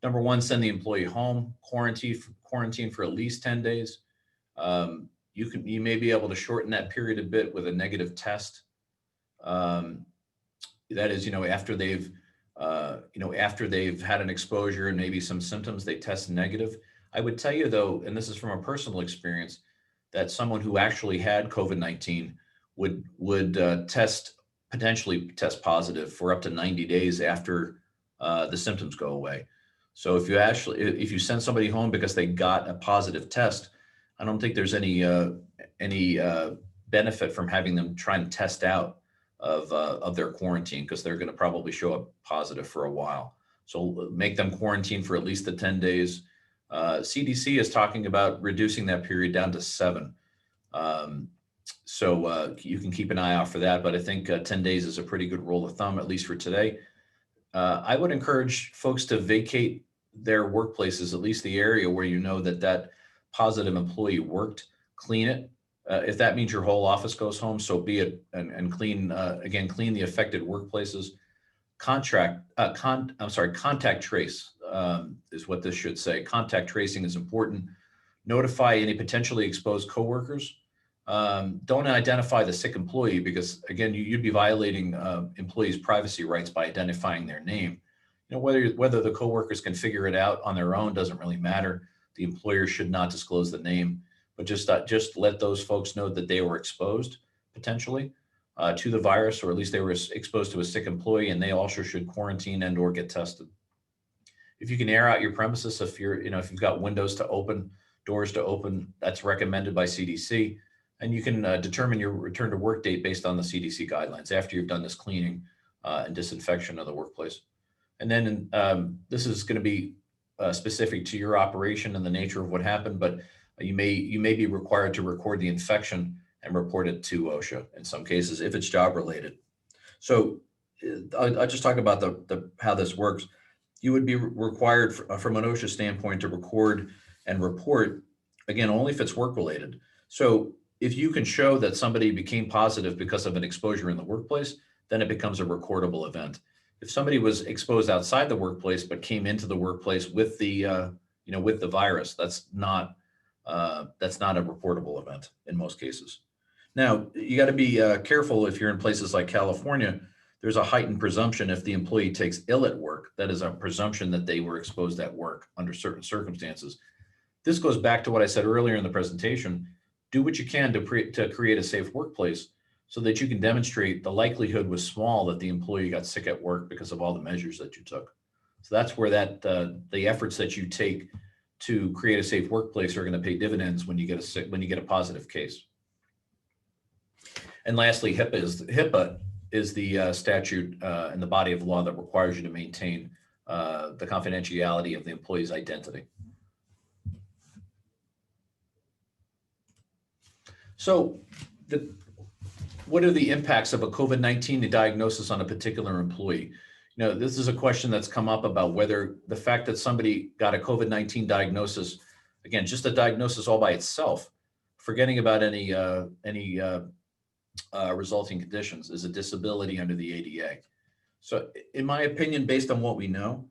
Number one, send the employee home, quarantine for at least 10 days. You may be able to shorten that period a bit with a negative test. That is, after they've had an exposure and maybe some symptoms, they test negative. I would tell you though, and this is from a personal experience, that someone who actually had COVID-19 would potentially test positive for up to 90 days after the symptoms go away. So if you send somebody home because they got a positive test, I don't think there's any benefit from having them try and test out of their quarantine, because they're going to probably show up positive for a while. So make them quarantine for at least the 10 days. CDC is talking about reducing that period down to 7. So you can keep an eye out for that. But I think 10 days is a pretty good rule of thumb, at least for today. I would encourage folks to vacate their workplaces, at least the area where you know that positive employee worked. Clean it. If that means your whole office goes home, so be it, and clean the affected workplaces. Contact trace is what this should say. Contact tracing is important. Notify any potentially exposed coworkers. Don't identify the sick employee, because again, you'd be violating employees' privacy rights by identifying their name. Whether the coworkers can figure it out on their own doesn't really matter. The employer should not disclose the name, but just let those folks know that they were exposed potentially to the virus, or at least they were exposed to a sick employee, and they also should quarantine and or get tested. If you can air out your premises, if you've got windows to open, doors to open, that's recommended by CDC. And you can determine your return to work date based on the CDC guidelines after you've done this cleaning and disinfection of the workplace. And then this is going to be specific to your operation and the nature of what happened, but you may be required to record the infection and report it to OSHA in some cases if it's job related. So I'll just talk about how this works. You would be required from an OSHA standpoint to record and report, again, only if it's work related. So if you can show that somebody became positive because of an exposure in the workplace, then it becomes a recordable event. If somebody was exposed outside the workplace but came into the workplace with the virus, that's not a reportable event in most cases. Now, you got to be careful if you're in places like California. There's a heightened presumption if the employee takes ill at work. That is a presumption that they were exposed at work under certain circumstances. This goes back to what I said earlier in the presentation. Do what you can to create a safe workplace so that you can demonstrate the likelihood was small that the employee got sick at work because of all the measures that you took. So that's where the efforts that you take to create a safe workplace are going to pay dividends when you get a positive case. And lastly, HIPAA is the statute and the body of law that requires you to maintain the confidentiality of the employee's identity. So what are the impacts of a COVID-19 diagnosis on a particular employee? This is a question that's come up about whether the fact that somebody got a COVID-19 diagnosis, again, just a diagnosis all by itself, forgetting about any resulting conditions, is a disability under the ADA. So in my opinion, based on what we know,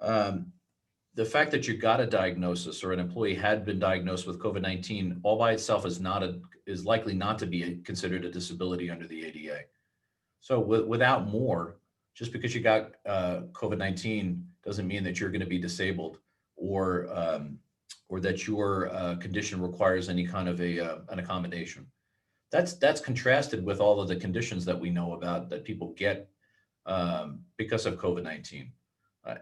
the fact that you got a diagnosis or an employee had been diagnosed with COVID-19 all by itself is likely not to be considered a disability under the ADA. So without more, just because you got COVID-19 doesn't mean that you're going to be disabled or or that your condition requires any kind of an accommodation. That's contrasted with all of the conditions that we know about that people get because of COVID-19.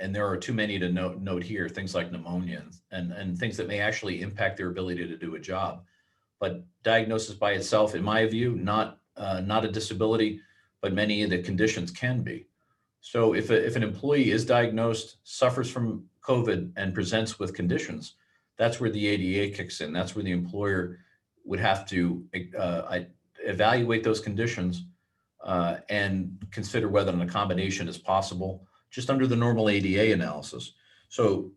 And there are too many to note here, things like pneumonia and things that may actually impact their ability to do a job. But diagnosis by itself, in my view, not a disability, but many of the conditions can be. So if an employee is diagnosed, suffers from COVID, and presents with conditions, that's where the ADA kicks in. That's where the employer would have to evaluate those conditions and consider whether an accommodation is possible, just under the normal ADA analysis. So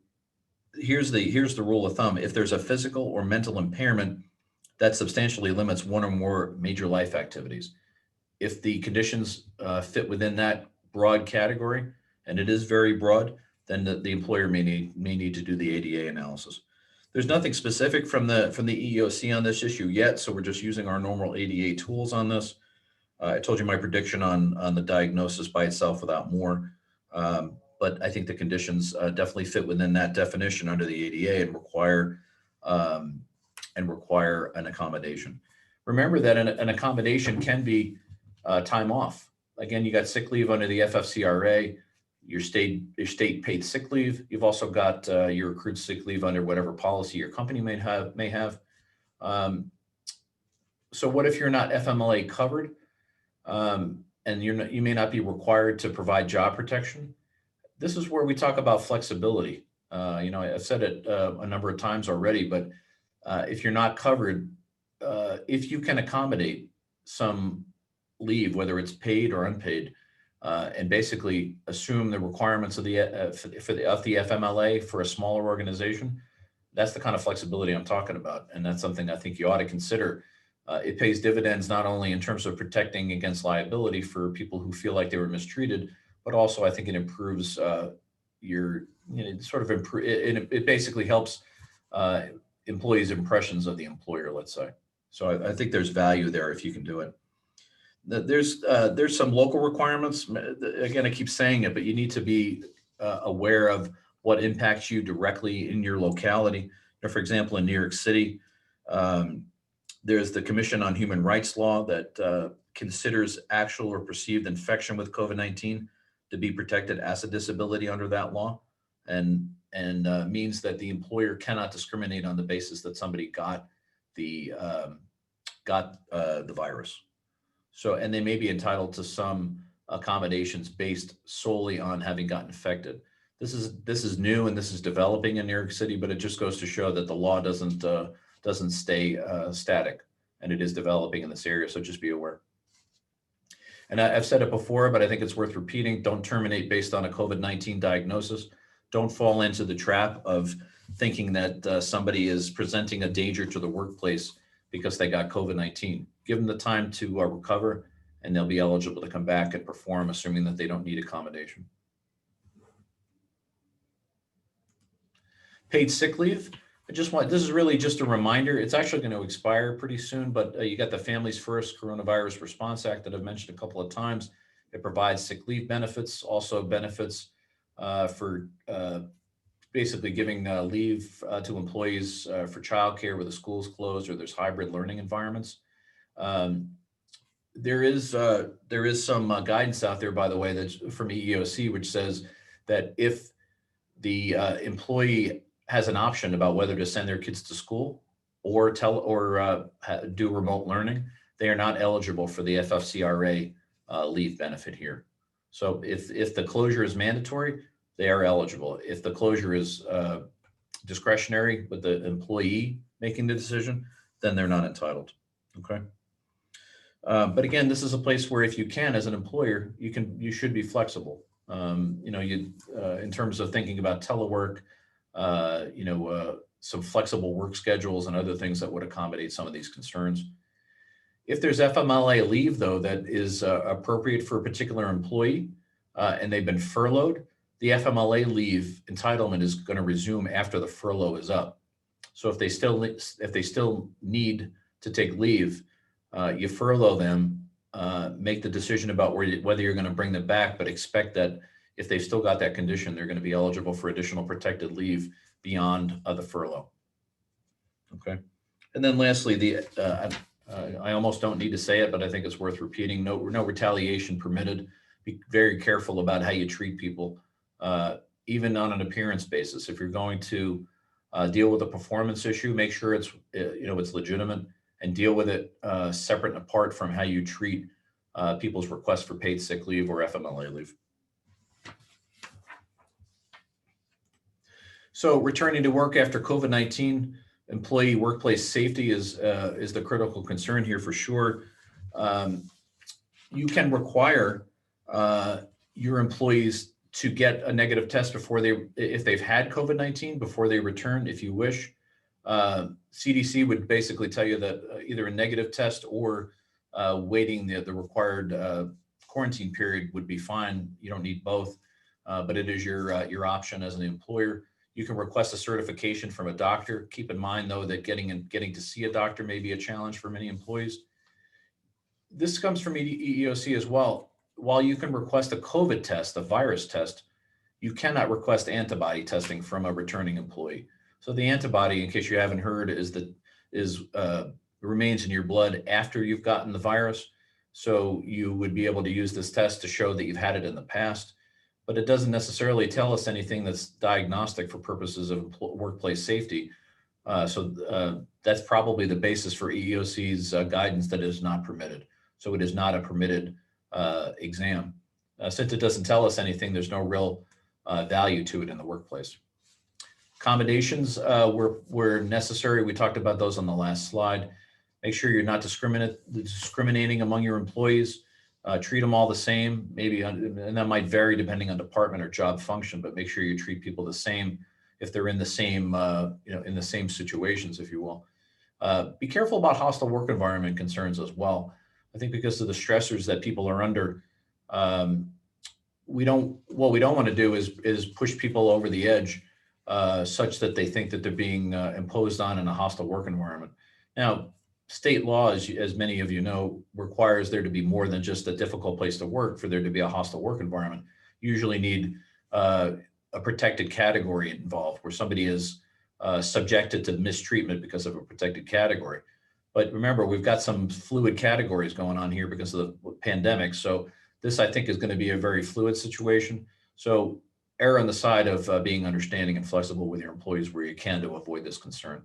here's the rule of thumb. If there's a physical or mental impairment that substantially limits one or more major life activities, if the conditions fit within that broad category, and it is very broad, then the employer may need to do the ADA analysis. There's nothing specific from the EEOC on this issue yet, so we're just using our normal ADA tools on this. I told you my prediction on the diagnosis by itself without more, but I think the conditions definitely fit within that definition under the ADA and require an accommodation. Remember that an accommodation can be time off. Again, you got sick leave under the FFCRA, your state paid sick leave. You've also got your accrued sick leave under whatever policy your company may have. So what if you're not FMLA covered, and you may not be required to provide job protection? This is where we talk about flexibility. I've said it a number of times already, but if you're not covered, if you can accommodate some leave, whether it's paid or unpaid, and basically assume the requirements of the FMLA for a smaller organization, that's the kind of flexibility I'm talking about, and that's something I think you ought to consider. It pays dividends not only in terms of protecting against liability for people who feel like they were mistreated, but also I think it improves it basically helps employees' impressions of the employer, let's say. So I think there's value there if you can do it. There's some local requirements. Again, I keep saying it, but you need to be aware of what impacts you directly in your locality. For example, in New York City, there's the Commission on Human Rights Law that considers actual or perceived infection with COVID-19 to be protected as a disability under that law, and means that the employer cannot discriminate on the basis that somebody got the virus. So, and they may be entitled to some accommodations based solely on having gotten infected. This is new and this is developing in New York City, but it just goes to show that the law doesn't stay static, and it is developing in this area. So just be aware. And I've said it before, but I think it's worth repeating. Don't terminate based on a COVID-19 diagnosis. Don't fall into the trap of thinking that somebody is presenting a danger to the workplace because they got COVID-19. Give them the time to recover, and they'll be eligible to come back and perform, assuming that they don't need accommodation. Paid sick leave. This is really just a reminder. It's actually going to expire pretty soon, but you got the Families First Coronavirus Response Act that I've mentioned a couple of times. It provides sick leave benefits, also benefits for basically giving leave to employees for childcare where the school's closed or there's hybrid learning environments. There is some guidance out there, by the way, that's from EEOC, which says that if the employee has an option about whether to send their kids to school or do remote learning, they are not eligible for the FFCRA leave benefit here. So if the closure is mandatory, they are eligible. If the closure is discretionary with the employee making the decision, then they're not entitled. Okay. But again, this is a place where if you can, as an employer, you should be flexible. In terms of thinking about telework, some flexible work schedules and other things that would accommodate some of these concerns. If there's FMLA leave, though, that is appropriate for a particular employee and they've been furloughed, the FMLA leave entitlement is going to resume after the furlough is up. So if they still need to take leave, you furlough them, make the decision about whether you're going to bring them back, but expect that if they've still got that condition, they're going to be eligible for additional protected leave beyond the furlough. Okay. And then lastly, I almost don't need to say it, but I think it's worth repeating. No retaliation permitted. Be very careful about how you treat people, uh, even on an appearance basis. If you're going to deal with a performance issue, make sure it's legitimate, and deal with it separate and apart from how you treat people's requests for paid sick leave or FMLA leave. So returning to work after COVID-19, employee workplace safety is the critical concern here for sure. Um, you can require your employees to get a negative test if they've had COVID-19 before they return, if you wish. CDC would basically tell you that either a negative test or waiting the required quarantine period would be fine. You don't need both, but it is your option as an employer. You can request a certification from a doctor. Keep in mind, though, that getting to see a doctor may be a challenge for many employees. This comes from EEOC as well. While you can request a COVID test, a virus test, you cannot request antibody testing from a returning employee. So the antibody, in case you haven't heard, remains in your blood after you've gotten the virus. So you would be able to use this test to show that you've had it in the past, but it doesn't necessarily tell us anything that's diagnostic for purposes of workplace safety. That's probably the basis for EEOC's guidance that it is not permitted. So it is not a permitted exam. Since it doesn't tell us anything, there's no real value to it in the workplace. Accommodations were necessary. We talked about those on the last slide. Make sure you're not discriminating among your employees. Treat them all the same, and that might vary depending on department or job function, but make sure you treat people the same if they're in the same, in the same situations, if you will. Be careful about hostile work environment concerns as well. I think because of the stressors that people are under, what we don't want to do is push people over the edge such that they think that they're being imposed on in a hostile work environment. Now, state law, as many of you know, requires there to be more than just a difficult place to work for there to be a hostile work environment. You usually need a protected category involved where somebody is subjected to mistreatment because of a protected category. But remember, we've got some fluid categories going on here because of the pandemic. So this, I think, is going to be a very fluid situation. So err on the side of being understanding and flexible with your employees where you can to avoid this concern.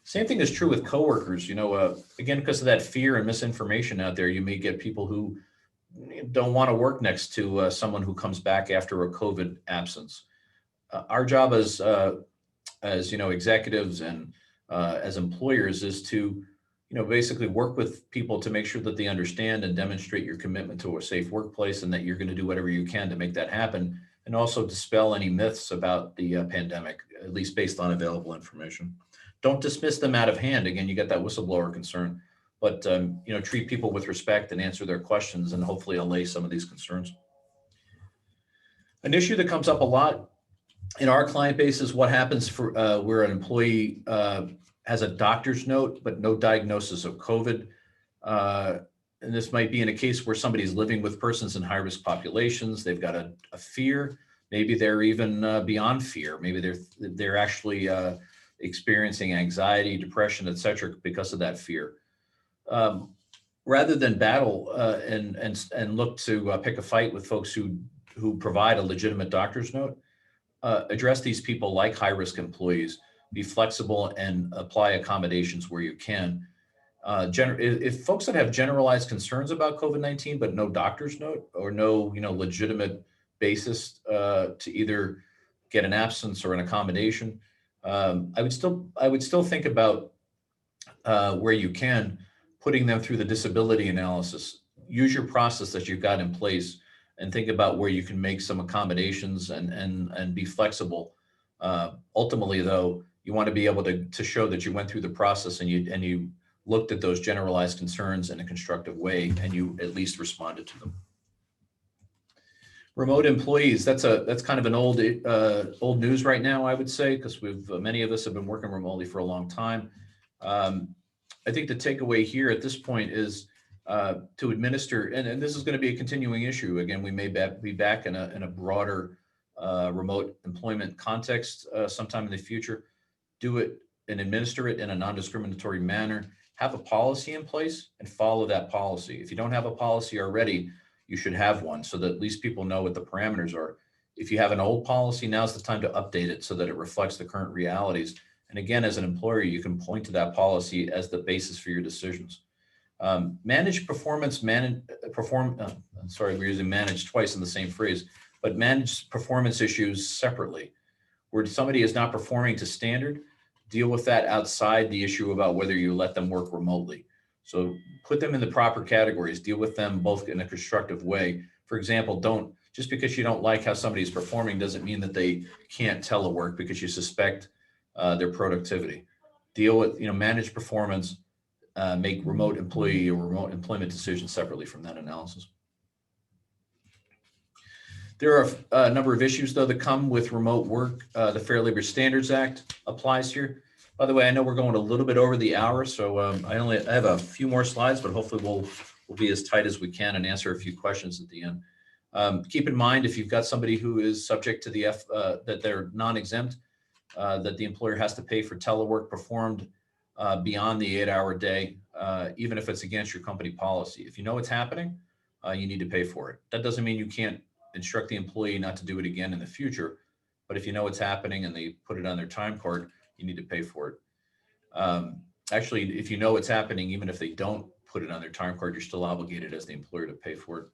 Same thing is true with coworkers. Again, because of that fear and misinformation out there, you may get people who don't want to work next to someone who comes back after a COVID absence. Our job as executives and as employers is to basically work with people to make sure that they understand and demonstrate your commitment to a safe workplace and that you're going to do whatever you can to make that happen, and also dispel any myths about the pandemic, at least based on available information. Don't dismiss them out of hand. Again, you get that whistleblower concern, but treat people with respect and answer their questions and hopefully allay some of these concerns. An issue that comes up a lot in our client base is what happens for where an employee has a doctor's note but no diagnosis of COVID. And this might be in a case where somebody's living with persons in high-risk populations. They've got a fear. Maybe they're even beyond fear. Maybe they're actually experiencing anxiety, depression, et cetera, because of that fear. Rather than battle and look to pick a fight with folks who provide a legitimate doctor's note, address these people like high-risk employees. Be flexible and apply accommodations where you can. If folks that have generalized concerns about COVID-19 but no doctor's note or no legitimate basis to either get an absence or an accommodation, I would still think about where you can, putting them through the disability analysis. Use your process that you've got in place and think about where you can make some accommodations and be flexible. Ultimately, though, you want to be able to show that you went through the process and you looked at those generalized concerns in a constructive way and you at least responded to them. Remote employees, that's kind of an old news right now, I would say, because many of us have been working remotely for a long time. I think the takeaway here at this point is to administer, and this is going to be a continuing issue. Again, we may be back in a broader remote employment context sometime in the future. Do it and administer it in a non-discriminatory manner. Have a policy in place and follow that policy. If you don't have a policy already, you should have one so that at least people know what the parameters are. If you have an old policy, now's the time to update it so that it reflects the current realities. And again, as an employer, you can point to that policy as the basis for your decisions. Manage performance, sorry, we're using manage twice in the same phrase, but manage performance issues separately. Where somebody is not performing to standard, deal with that outside the issue about whether you let them work remotely. So put them in the proper categories, deal with them both in a constructive way. For example, just because you don't like how somebody's performing doesn't mean that they can't telework because you suspect their productivity. Deal with, manage performance, make remote employee or remote employment decisions separately from that analysis. There are a number of issues, though, that come with remote work. The Fair Labor Standards Act applies here. By the way, I know we're going a little bit over the hour, so I have a few more slides, but hopefully we'll be as tight as we can and answer a few questions at the end. Keep in mind, if you've got somebody who is subject to the that they're non-exempt, that the employer has to pay for telework performed beyond the 8-hour day, even if it's against your company policy. If you know it's happening, you need to pay for it. That doesn't mean you can't instruct the employee not to do it again in the future, but if you know it's happening and they put it on their time card, you need to pay for it. Actually, if you know it's happening, even if they don't put it on their time card, you're still obligated as the employer to pay for it.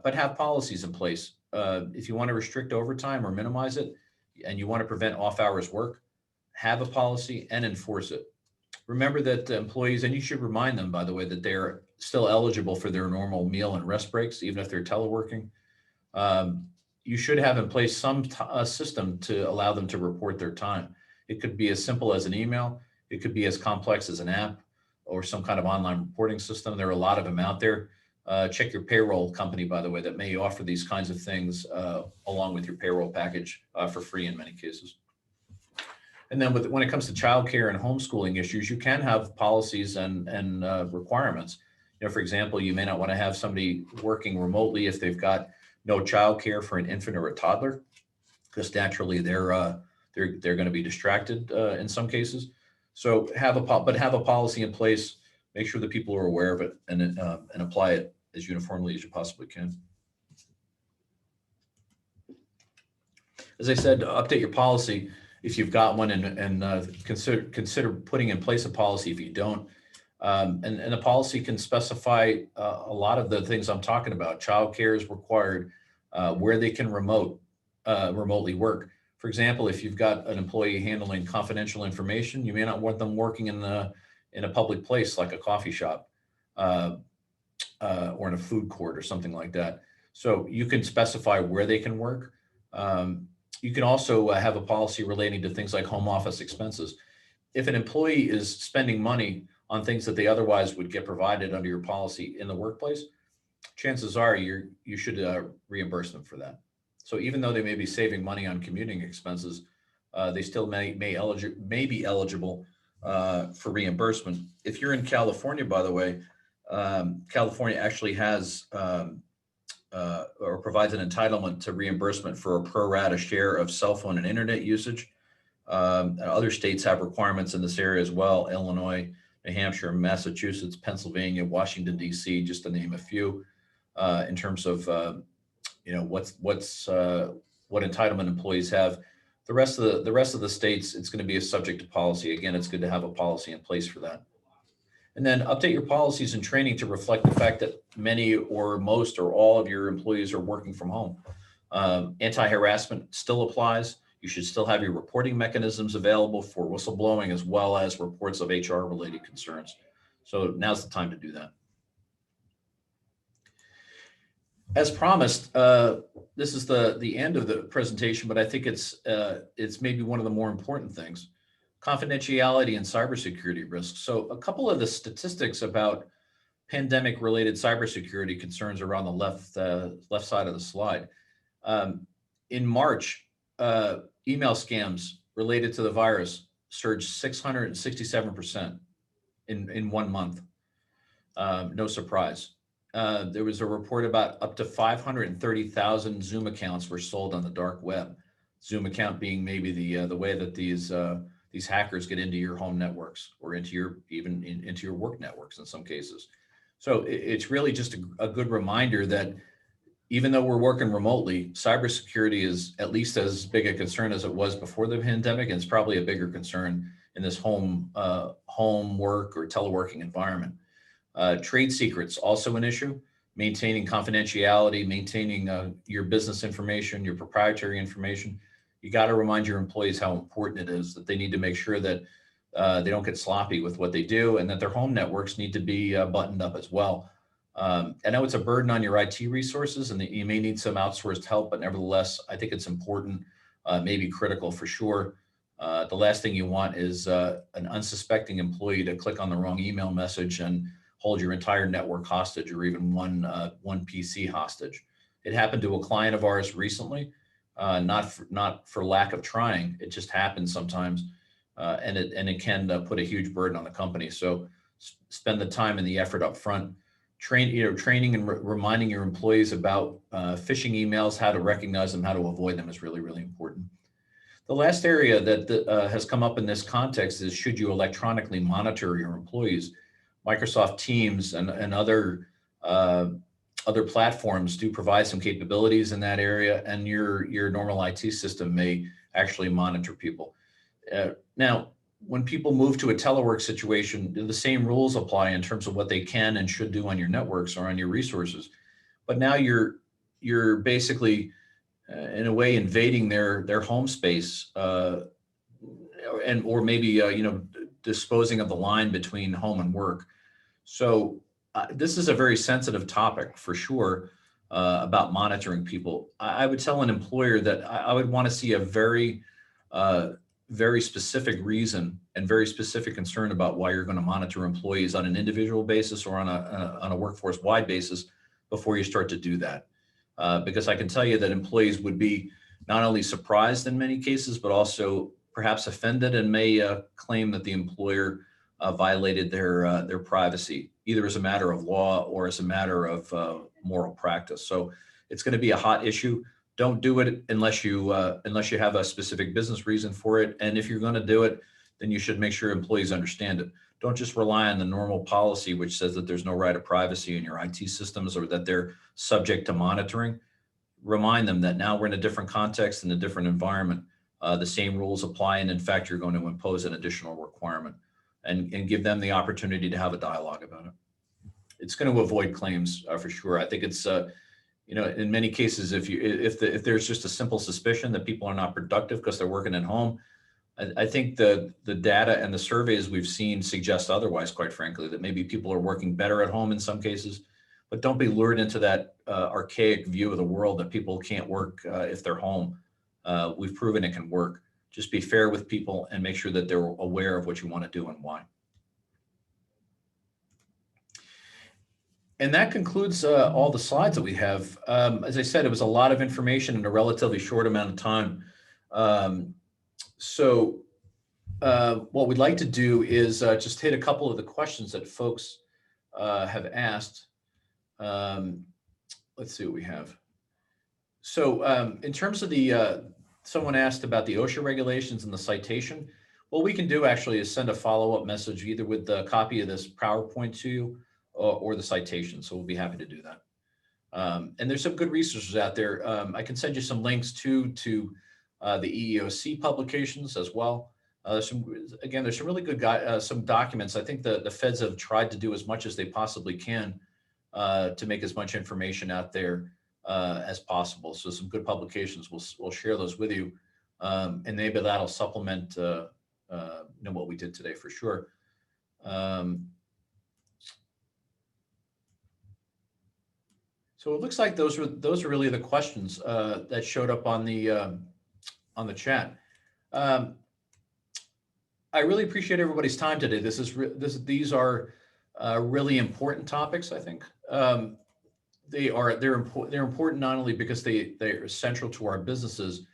But have policies in place. If you want to restrict overtime or minimize it, and you want to prevent off-hours work, have a policy and enforce it. Remember that employees, and you should remind them, by the way, that they're still eligible for their normal meal and rest breaks, even if they're teleworking. You should have in place some system to allow them to report their time. It could be as simple as an email. It could be as complex as an app or some kind of online reporting system. There are a lot of them out there. Check your payroll company, by the way, that may offer these kinds of things along with your payroll package for free in many cases. And then when it comes to childcare and homeschooling issues, you can have policies and requirements. For example, you may not want to have somebody working remotely if they've got no childcare for an infant or a toddler, because naturally they're going to be distracted in some cases. So have a policy in place. Make sure that people are aware of it and apply it as uniformly as you possibly can. As I said, update your policy if you've got one, and consider putting in place a policy if you don't. And the policy can specify a lot of the things I'm talking about. Childcare is required, where they can remotely work. For example, if you've got an employee handling confidential information, you may not want them working in a public place like a coffee shop or in a food court or something like that. So you can specify where they can work. You can also have a policy relating to things like home office expenses. If an employee is spending money on things that they otherwise would get provided under your policy in the workplace, chances are you should reimburse them for that. So even though they may be saving money on commuting expenses, they still may be eligible for reimbursement. If you're in California, by the way, California actually has or provides an entitlement to reimbursement for a pro rata share of cell phone and internet usage. Other states have requirements in this area as well: Illinois, New Hampshire, Massachusetts, Pennsylvania, Washington, D.C., just to name a few, in terms of what entitlement employees have. The rest of the states, it's going to be a subject to policy. Again, it's good to have a policy in place for that. And then update your policies and training to reflect the fact that many or most or all of your employees are working from home. Anti-harassment still applies. You should still have your reporting mechanisms available for whistleblowing as well as reports of HR-related concerns. So now's the time to do that. As promised, this is the end of the presentation, but I think it's maybe one of the more important things: confidentiality and cybersecurity risks. So a couple of the statistics about pandemic-related cybersecurity concerns are on the left side of the slide. In March, email scams related to the virus surged 667% in 1 month. No surprise. There was a report about up to 530,000 Zoom accounts were sold on the dark web. Zoom account being maybe the way that these these hackers get into your home networks or into your into your work networks in some cases. So it's really just a good reminder that even though we're working remotely, cybersecurity is at least as big a concern as it was before the pandemic, and it's probably a bigger concern in this home work or teleworking environment. Trade secrets also an issue. Maintaining confidentiality, maintaining your business information, your proprietary information. You got to remind your employees how important it is, that they need to make sure that they don't get sloppy with what they do, and that their home networks need to be buttoned up as well. I know it's a burden on your IT resources and that you may need some outsourced help, but nevertheless, I think it's important, maybe critical for sure. The last thing you want is an unsuspecting employee to click on the wrong email message and hold your entire network hostage, or even one PC hostage. It happened to a client of ours recently, not for lack of trying. It just happens sometimes, and it can put a huge burden on the company. So spend the time and the effort up front. Training and reminding your employees about phishing emails, how to recognize them, how to avoid them is really, really important. The last area that has come up in this context is, should you electronically monitor your employees? Microsoft Teams and other platforms do provide some capabilities in that area, and your normal IT system may actually monitor people. Now, when people move to a telework situation, the same rules apply in terms of what they can and should do on your networks or on your resources. But now you're basically, in a way, invading their home space, or maybe disposing of the line between home and work. So this is a very sensitive topic for sure, about monitoring people. I would tell an employer that I would want to see a very specific reason and very specific concern about why you're going to monitor employees on an individual basis or on a workforce-wide basis before you start to do that. Because I can tell you that employees would be not only surprised in many cases, but also perhaps offended, and may claim that the employer violated their privacy, either as a matter of law or as a matter of moral practice. So it's going to be a hot issue. Don't do it unless you have a specific business reason for it. And if you're going to do it, then you should make sure employees understand it. Don't just rely on the normal policy, which says that there's no right of privacy in your IT systems or that they're subject to monitoring. Remind them that now we're in a different context and a different environment. The same rules apply, and in fact, you're going to impose an additional requirement, and give them the opportunity to have a dialogue about it. It's going to avoid claims for sure. I think it's in many cases, if there's just a simple suspicion that people are not productive because they're working at home, I think the data and the surveys we've seen suggest otherwise, quite frankly, that maybe people are working better at home in some cases. But don't be lured into that archaic view of the world that people can't work if they're home. We've proven it can work. Just be fair with people and make sure that they're aware of what you want to do and why. And that concludes all the slides that we have. As I said, it was a lot of information in a relatively short amount of time. So what we'd like to do is just hit a couple of the questions that folks have asked. Let's see what we have. So in terms of the, someone asked about the OSHA regulations and the citation. What we can do actually is send a follow-up message either with the copy of this PowerPoint to you or the citation. So we'll be happy to do that. And there's some good resources out there. I can send you some links to the EEOC publications as well. There's some really good some documents. I think the feds have tried to do as much as they possibly can to make as much information out there as possible. So some good publications, we'll share those with you, and maybe that'll supplement what we did today for sure. So it looks like those are really the questions that showed up on the chat. I really appreciate everybody's time today. These are really important topics. I think they're important not only because they are central to our businesses,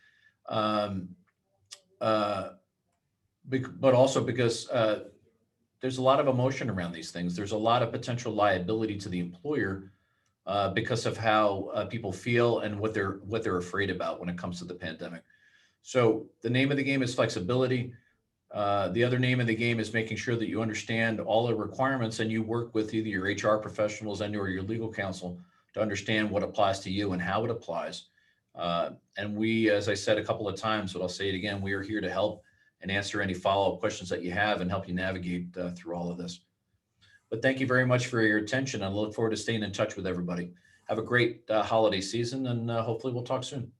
but also because there's a lot of emotion around these things. There's a lot of potential liability to the employer because of how people feel and what they're afraid about when it comes to the pandemic. So the name of the game is flexibility. The other name of the game is making sure that you understand all the requirements and you work with either your HR professionals and or your legal counsel to understand what applies to you and how it applies. And we, as I said a couple of times, but I'll say it again, we are here to help and answer any follow-up questions that you have and help you navigate through all of this. But thank you very much for your attention. I look forward to staying in touch with everybody. Have a great holiday season, and hopefully we'll talk soon.